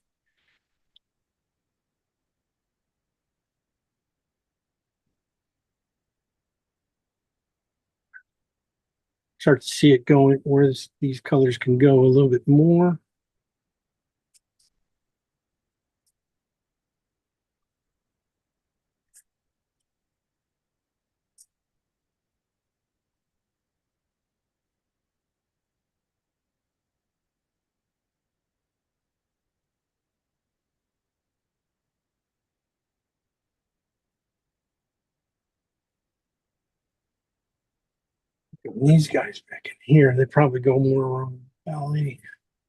start to see it going where these colors can go a little bit more. These guys back in here, they probably go more around ballet.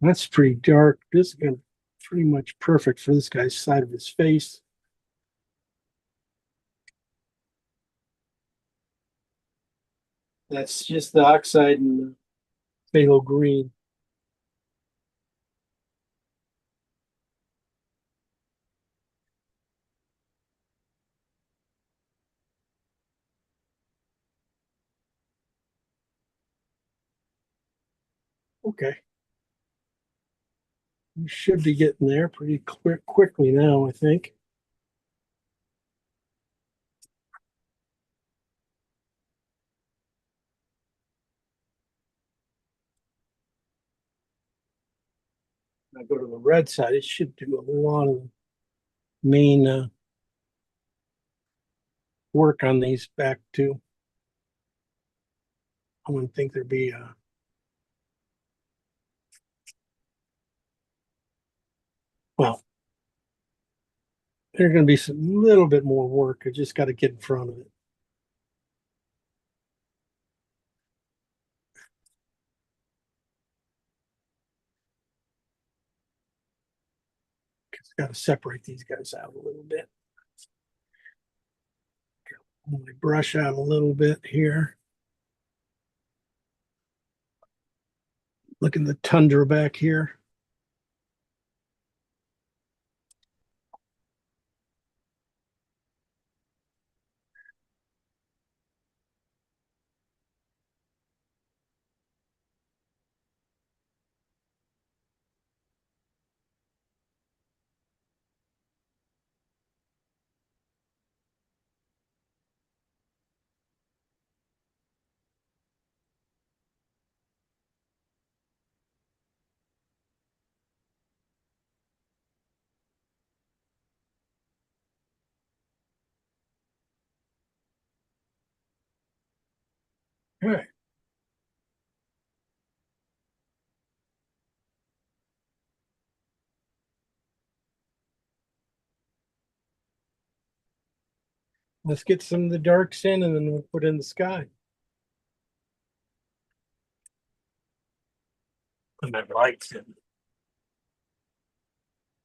That's pretty dark. This is gonna be pretty much perfect for this guy's side of his face. That's just the oxide and the phthalo green. Okay. We should be getting there pretty quickly now, I think. I go to the red side, it should do a lot of main work on these back too. I wouldn't think there'd be well, there's going to be some little bit more work. I just got to get in front of it. Got to separate these guys out a little bit. Pull my brush out a little bit here. Look at the tundra back here. All right. Let's get some of the darks in and then we'll put in the sky. Put my lights in.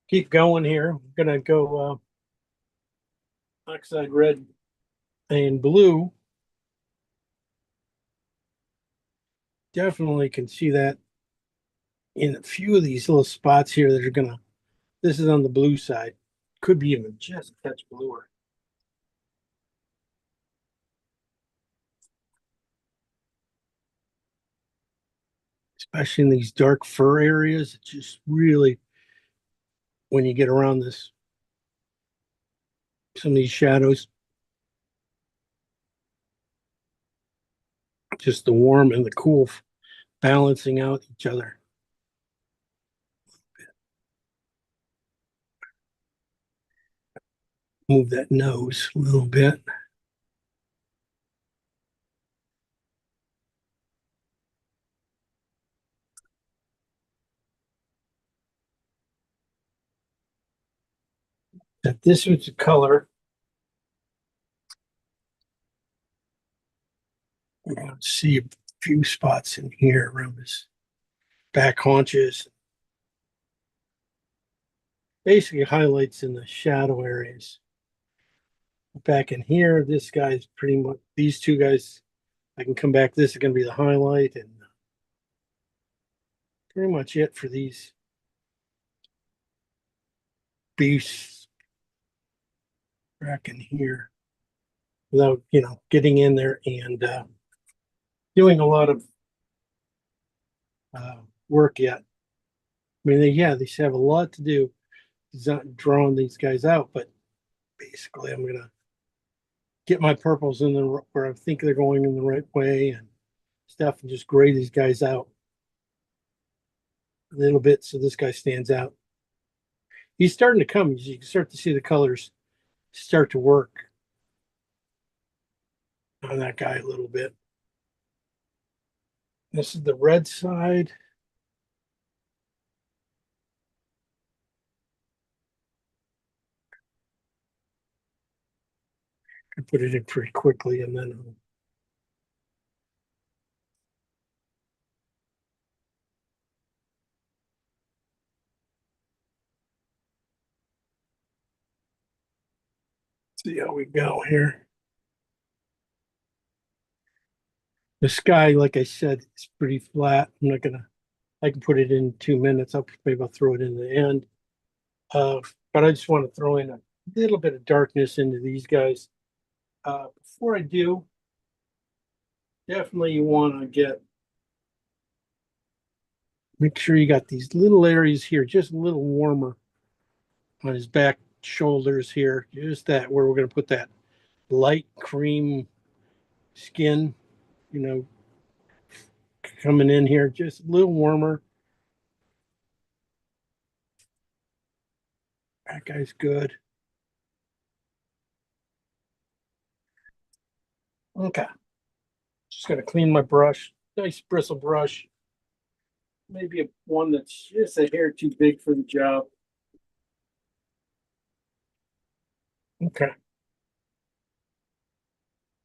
Keep going here. I'm gonna go oxide red and blue. definitely can see that in a few of these little spots here that are gonna, this is on the blue side. Could be even just a touch bluer. Especially in these dark fur areas, it just really, when you get around this, some of these shadows, just the warm and the cool balancing out each other. Move that nose a little bit. That this was the color. You can see a few spots in here around his back haunches. Basically highlights in the shadow areas. Back in here, this guy's pretty much, these two guys, I can come back, this is going to be the highlight, and pretty much it for these beasts back in here without, getting in there and doing a lot of work yet. I mean, they have a lot to do drawing these guys out, but basically I'm going to get my purples in the where I think they're going in the right way and stuff, and just gray these guys out a little bit so this guy stands out. He's starting to come. You can start to see the colors start to work on that guy a little bit. This is the red side. I put it in pretty quickly and then see how we go here. The sky, like I said, is pretty flat. I can put it in 2 minutes. Maybe I'll throw it in the end. But I just want to throw in a little bit of darkness into these guys. Before I do, definitely you want to make sure you got these little areas here, just a little warmer on his back shoulders here. Just that, where we're going to put that light cream skin, coming in here, just a little warmer. That guy's good. Okay. Just going to clean my brush. Nice bristle brush. Maybe one that's just a hair too big for the job. Okay.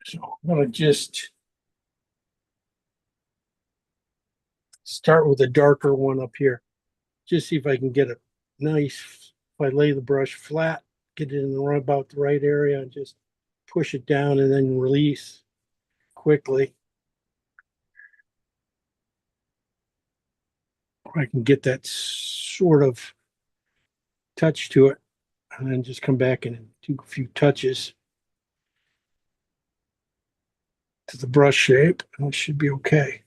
So I'm going to just start with a darker one up here. Just see if I can get a nice, if I lay the brush flat, get it in about the right area and just push it down and then release quickly. I can get that sort of touch to it and then just come back and do a few touches to the brush shape and it should be okay.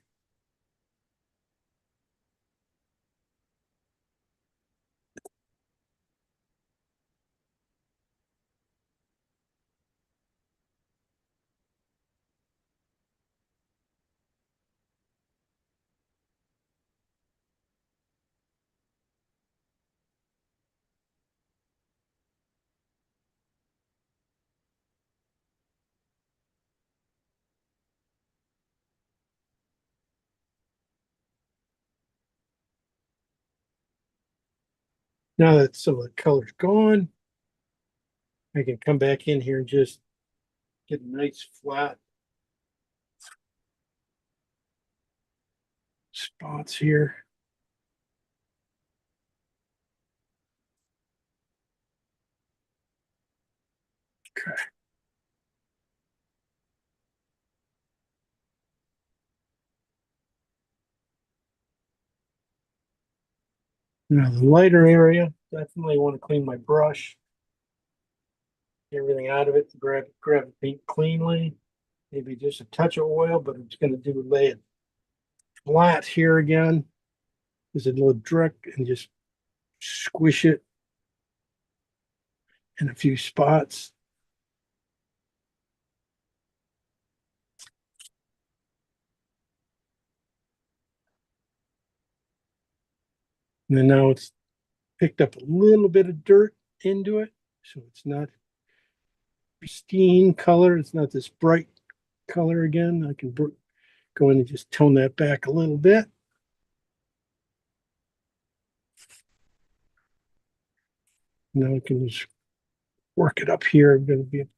Now that some of the color's gone, I can come back in here and just get a nice flat spots here. Okay. Now the lighter area, definitely want to clean my brush. Get everything out of it, grab the paint cleanly. Maybe just a touch of oil, but I'm just gonna lay it flat here again. Just a little direct and just squish it in a few spots. And then now it's picked up a little bit of dirt into it, so it's not pristine color. It's not this bright color again. I can go in and just tone that back a little bit. Now I can just work it up here. I'm going to be in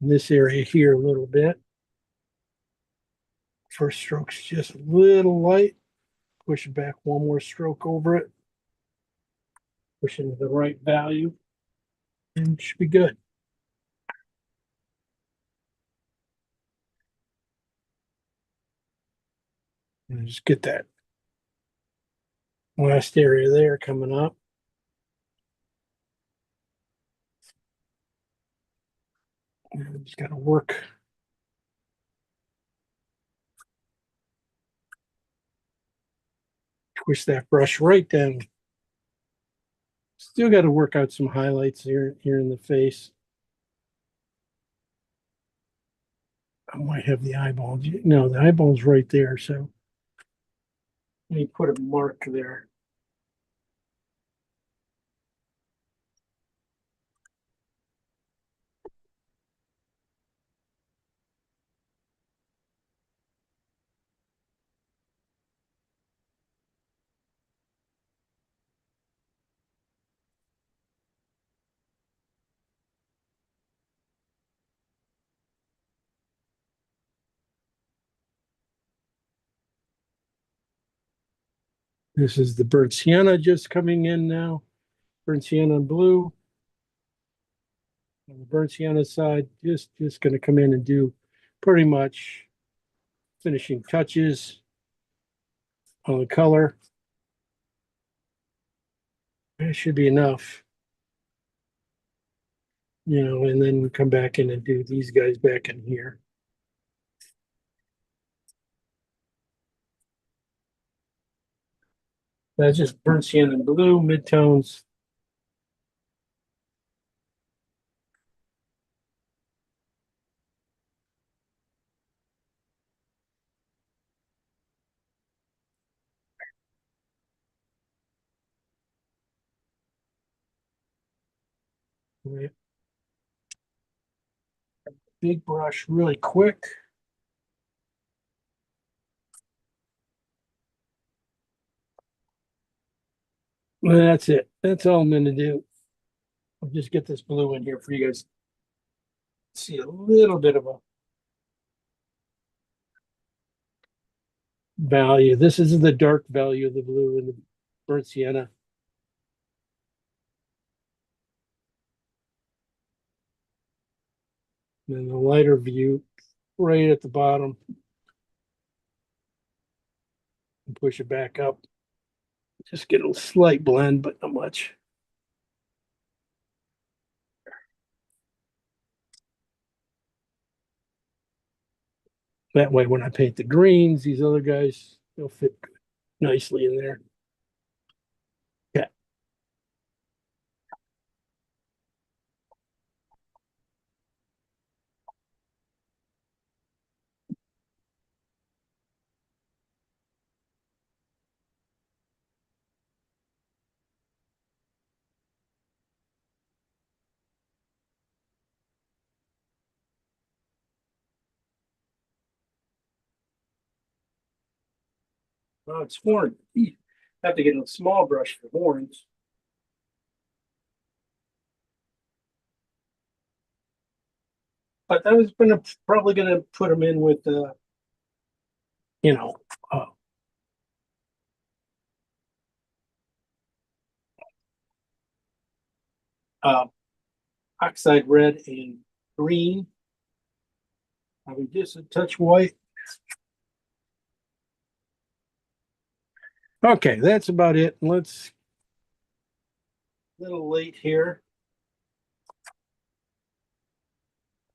this area here a little bit. First stroke's just a little light. Push it back one more stroke over it. Push into the right value. And it should be good. And just get that last area there coming up. And just got to work. Twist that brush right down. Still got to work out some highlights here in the face. I might have the eyeball. No, the eyeball's right there. So let me put a mark there. This is the burnt sienna just coming in now. Burnt sienna and blue. On the burnt sienna side, just going to come in and do pretty much finishing touches on the color. That should be enough. You know, and then we come back in and do these guys back in here. That's just burnt sienna and blue, midtones. Right. Big brush really quick. Well, that's it. That's all I'm going to do. I'll just get this blue in here for you guys. See a little bit of a value. This is the dark value of the blue and the burnt sienna. And then the lighter view right at the bottom. And push it back up. Just get a slight blend, but not much. That way, when I paint the greens, these other guys, they'll fit nicely in there. Yeah. Oh, it's horn. Have to get a small brush for horns. But I was probably gonna put them in with you know, oxide red and green. I mean, just a touch white. Okay, that's about it. Let's little late here.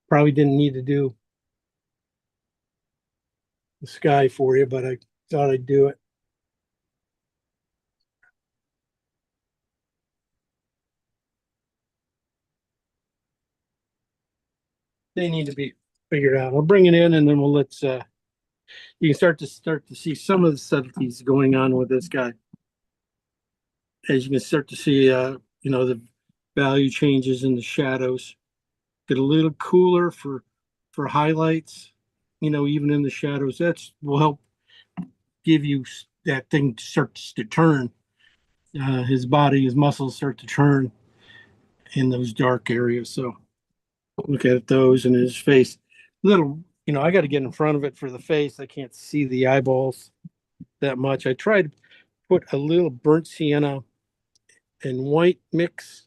Probably didn't need to do the sky for you, but I thought I'd do it. They need to be figured out. I'll bring it in and then you can start to see some of the subtleties going on with this guy. As you can start to see, the value changes in the shadows. Get a little cooler for highlights, even in the shadows. That's will help give you that thing starts to turn. His body, his muscles start to turn in those dark areas. So look at those in his face. Little, I got to get in front of it for the face. I can't see the eyeballs that much. I tried to put a little burnt sienna and white mix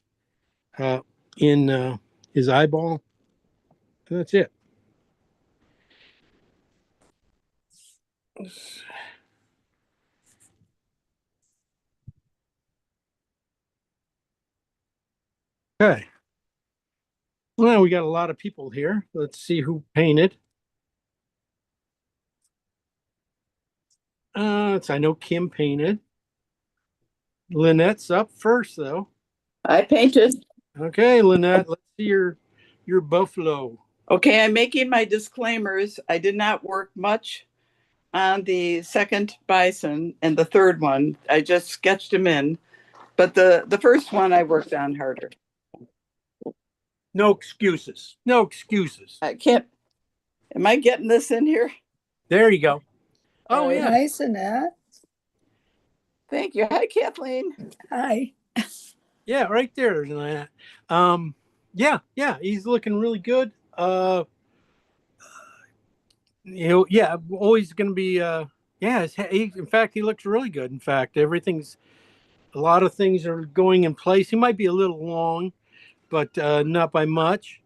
in his eyeball. And that's it. Okay. Well, we got a lot of people here. Let's see who painted. I know Kim painted. Lynette's up first, though. I painted. Okay, Lynette, let's see your buffalo. Okay, I'm making my disclaimers. I did not work much on the second bison and the third one. I just sketched them in. But the first one I worked on harder. No excuses. No excuses. I can't. Am I getting this in here? There you go. Oh, yeah. Nice, Annette. Thank you. Hi, Kathleen. Hi. Yeah, right there. There's Lynette. Yeah, he's looking really good. Always going to be, in fact, he looks really good. In fact, a lot of things are going in place. He might be a little long, but not by much.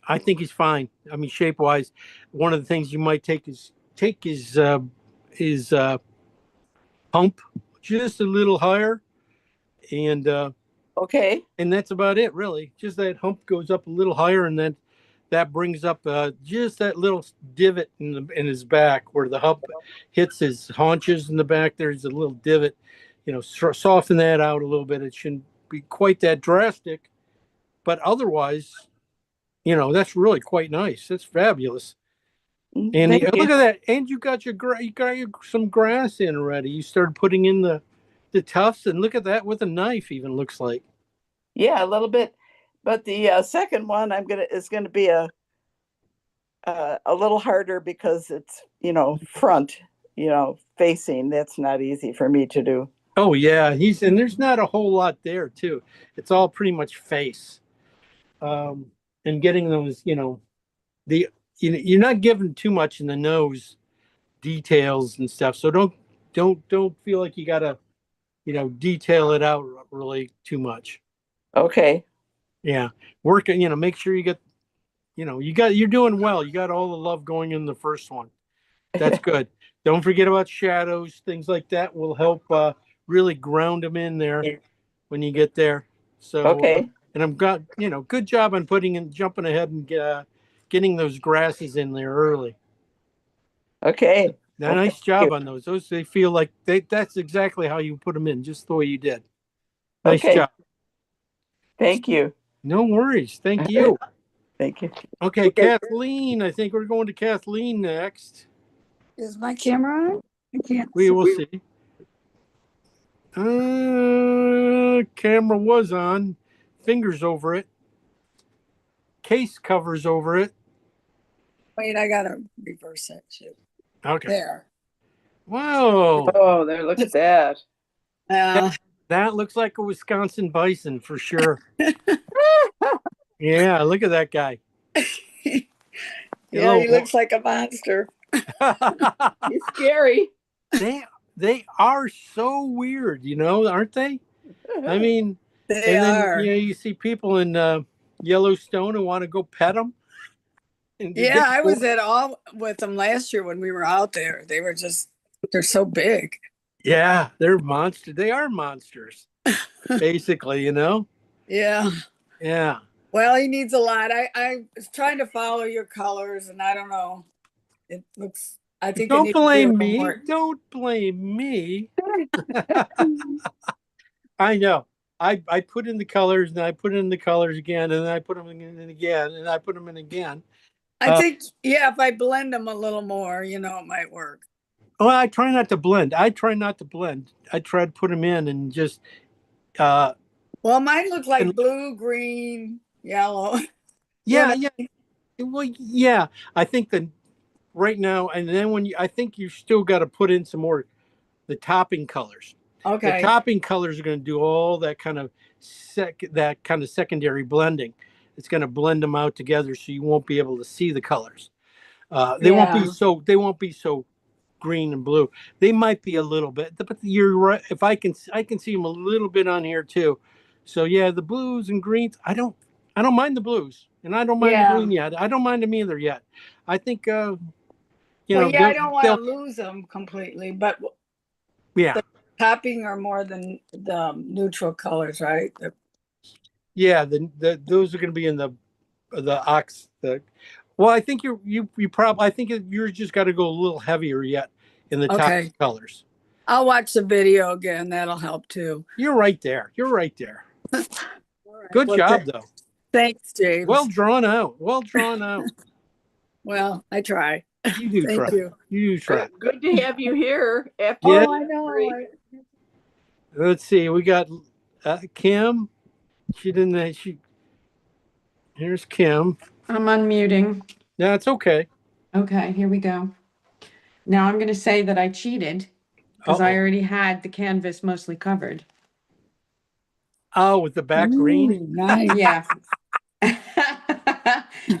I think he's fine. I mean, shape wise, one of the things you might take his hump just a little higher, and Okay. and that's about it, really. Just that hump goes up a little higher, and then that brings up just that little divot in his back where the hump hits his haunches in the back. There's a little divot. Soften that out a little bit. It shouldn't be quite that drastic, but otherwise, that's really quite nice. That's fabulous. And look at that. And you got some grass in already. You started putting in the tufts, and look at that with a knife. Even looks like. Yeah, a little bit. But the second one is gonna be a little harder because it's front facing. That's not easy for me to do. Oh yeah, and there's not a whole lot there too. It's all pretty much face. And getting those, you're not giving too much in the nose details and stuff. So don't feel like you gotta, detail it out really too much. Okay. Yeah, working. Make sure you get, you're doing well. You got all the love going in the first one. That's good. Don't forget about shadows, things like that will help really ground them in there when you get there. So Okay. and I'm got good job on jumping ahead and getting those grasses in there early. Okay. Nice job on those. Those they feel like that's exactly how you put them in, just the way you did. Nice job. Thank you. No worries. Thank you. Thank you. Okay, Kathleen. I think we're going to Kathleen next. Is my camera on? I can't We see. will see. Camera was on. Fingers over it. Case covers over it. Wait, I gotta reverse that shit. Okay. There. Whoa. Oh, there! Look at that. That looks like a Wisconsin bison for sure. Yeah, look at that guy. Yeah, he looks like a monster. He's scary. They are so weird, aren't they? I mean, They are. You see people in Yellowstone who want to go pet them. Yeah, I was at all with them last year when we were out there. They're so big. Yeah, they're monsters. They are monsters. basically, you know? Yeah. Yeah. Well, he needs a lot. I was trying to follow your colors, and I don't know. It looks. I think it Don't needs to be a blame little me. more. Don't blame me. I know. I put in the colors and I put in the colors again and then I put them in again and I put them in again. I think, yeah, if I blend them a little more, it might work. Well, I try not to blend. I try not to blend. I try to put them in and just uh Well, mine look like and blue, green, yellow. yeah, yeah. Well, yeah. I think that right now and then I think you still got to put in some more the topping colors. The Okay. topping colors are going to do all that kind of secondary blending. It's going to blend them out together, so you won't be able to see the colors. They won't be so green and blue. They might be a little bit, but you're right. If I can see them a little bit on here too. So yeah, the blues and greens. I don't mind the blues, and I don't mind the green yet. I don't mind them either yet. I think Well, I don't want to lose them completely, but yeah. the topping are more than the neutral colors, right? Yeah, those are going to be in the ox. Well, I think you probably I think you're just got to go a little heavier yet in the top Okay. colors. I'll watch the video again. That'll help too. You're right there. You're right there. Good Well, job though. Thanks, James. Well drawn out. Well drawn out. Well, I try. You do Thank try. you. You do try. Good to have you here after. Yeah. Oh, I know. Let's see. We got Kim. She didn't. Here's Kim. I'm unmuting. No, it's okay. Okay, here we go. Now I'm going to say that I cheated because I Uh-oh. already had the canvas mostly covered. Oh, with the back green. Ooh, nice. Yeah.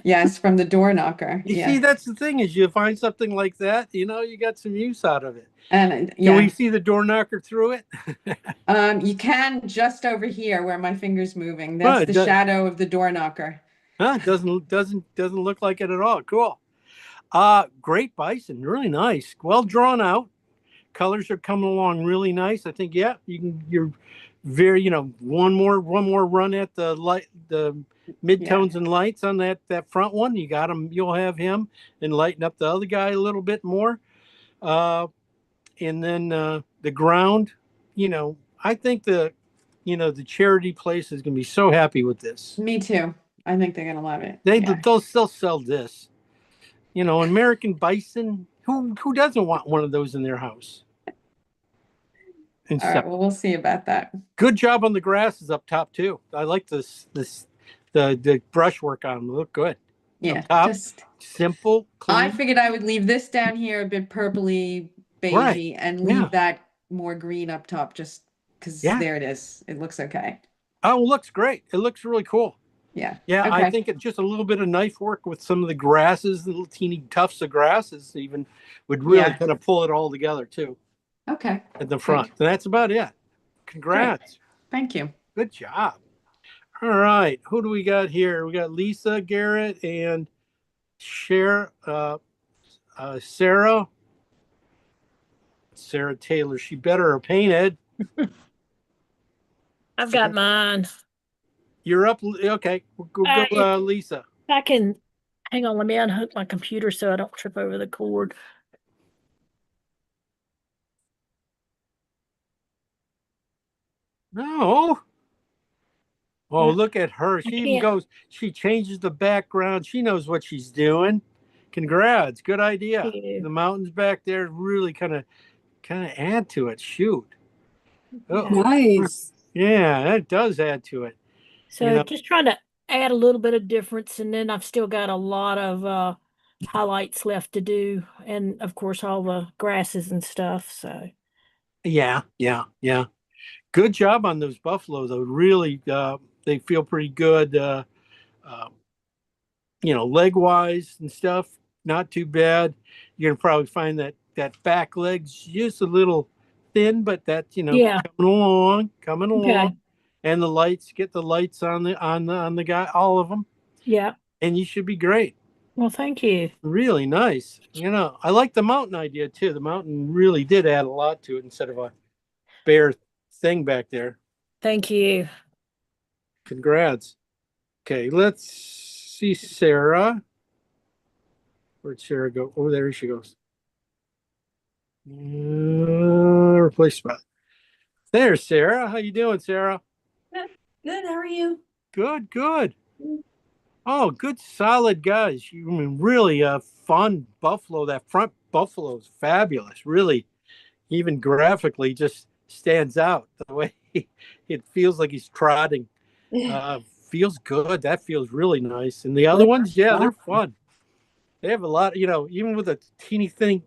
Yes, from the door knocker. You Yeah. see, that's the thing is you find something like that, you got some use out of it. And Can we yeah, see the door knocker through it? you can just over here where my finger's moving. Well, That's it the does- shadow of the door knocker. Huh? Doesn't look like it at all. Cool. Great bison, really nice. Well drawn out. Colors are coming along really nice. I think you're very, one more run at the light, the midtones and lights on that front one. You got him, you'll have him and lighten up the other guy a little bit more. And then the ground, I think the charity place is going to be so happy with this. Me too. I think they're gonna love it. They'll still sell this. American bison. Who doesn't want one of those in their house? And All right, well, we'll see about that. good job on the grasses up top too. I like the brushwork on them. They look good. Yeah, top. just Simple, clean. I figured I would leave this down here a bit purpley, beigey, Right. and leave Yeah. that more green up top just because Yeah. there it is. It looks okay. Oh, it looks great. It looks really cool. Yeah. Yeah, I Okay. think it's just a little bit of knife work with some of the grasses, the little teeny tufts of grasses even would really Yeah. kind of pull it all together too Okay. at the front. And that's about it. Congrats. Thank you. Good job. All right. Who do we got here? We got Lisa Garrett and Sarah Taylor. She better have painted. I've got mine. You're up. Okay. We'll go, Lisa. I can hang on, let me unhook my computer so I don't trip over the cord. No. Oh, Yeah. look at her. She even can't- she changes the background. She knows what she's doing. Congrats. Good idea. Thank you. The mountains back there really kind of add to it. Shoot. Oh, Nice. yeah, that does add to it. So just trying to add a little bit of difference, and then I've still got a lot of highlights left to do, and of course all the grasses and stuff. So Yeah. Good job on those buffalo, though. Really, they feel pretty good. Leg wise and stuff, not too bad. You're gonna probably find that back leg's just a little thin, but that's Yeah. coming along. And the lights, get the lights on the guy, all of them, yeah. and you should be great. Well, thank you. Really nice. I like the mountain idea too. The mountain really did add a lot to it instead of a bare thing back there. Thank you. Congrats. Okay, let's see Sarah. Where'd Sarah go? Oh, there she goes. Replace spot. There's Sarah. How you doing, Sarah? Good. How are you? Good, good. Oh, good, solid guys. You I mean really fun buffalo. That front buffalo is fabulous. Really, even graphically, just stands out the way it feels like he's trotting. Feels good. That feels really nice. And the other ones, yeah, they're fun. They have a lot, even with a teeny thing,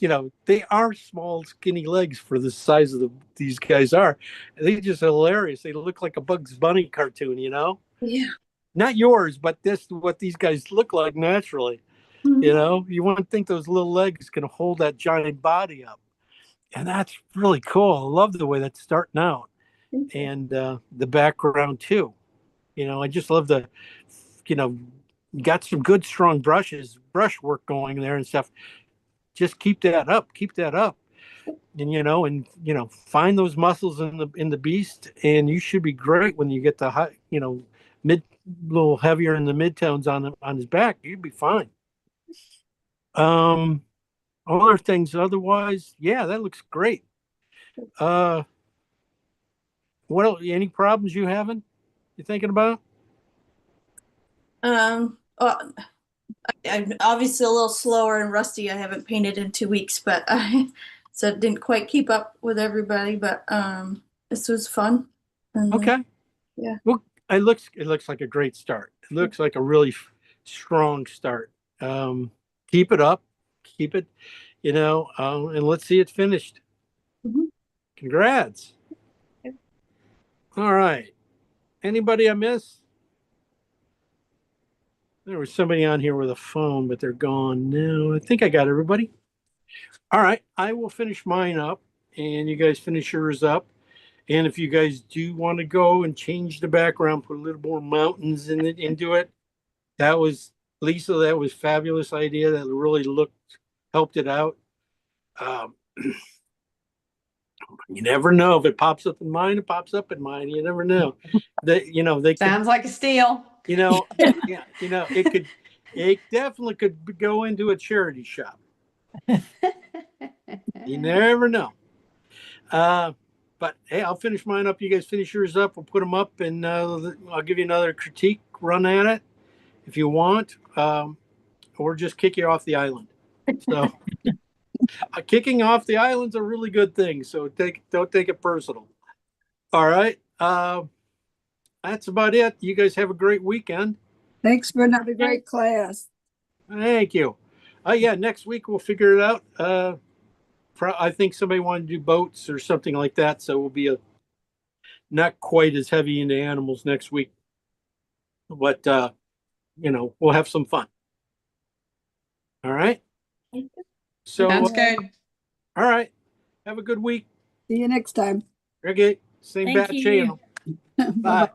they are small, skinny legs for the size of these guys are. They're just hilarious. They look like a Bugs Bunny cartoon, Yeah. Not yours, but this what these guys look like naturally. You wouldn't think those little legs can hold that giant body up. And that's really cool. I love the way that's starting out. And the background too. I just love got some good strong brush work going there and stuff. Just keep that up. And find those muscles in the beast, and you should be great when you get the high, little heavier in the midtones on his back. You'd be fine. Other things otherwise, yeah, that looks great. What else, any problems you thinking about? Well, I'm obviously a little slower and rusty. I haven't painted in 2 weeks, but so it didn't quite keep up with everybody. But this was fun. And, Okay. Yeah. Well, it looks like a great start. It looks like a really strong start. Keep it up. Keep it, and let's see it finished. Mhm. Congrats. All right. Anybody I missed? There was somebody on here with a phone, but they're gone now. I think I got everybody. All right. I will finish mine up, and you guys finish yours up. And if you guys do want to go and change the background, put a little more mountains into it, that was Lisa. That was a fabulous idea. That really helped it out. You never know if it pops up in mine. It pops up in mine. You never know. They Sounds like a steal. yeah, it definitely could go into a charity shop. You never know. But hey, I'll finish mine up. You guys finish yours up. We'll put them up, and I'll give you another critique run at it if you want, or just kick you off the island. So kicking off the island's a really good thing. So don't take it personal. All right. That's about it. You guys have a great weekend. Thanks for another great class. Thank you. Yeah, next week we'll figure it out. I think somebody wanted to do boats or something like that, so we'll be not quite as heavy into animals next week. But we'll have some fun. All right. So Sounds good. all right. Have a good week. See you next time. Okay. Same Thank bat you. channel. Bye.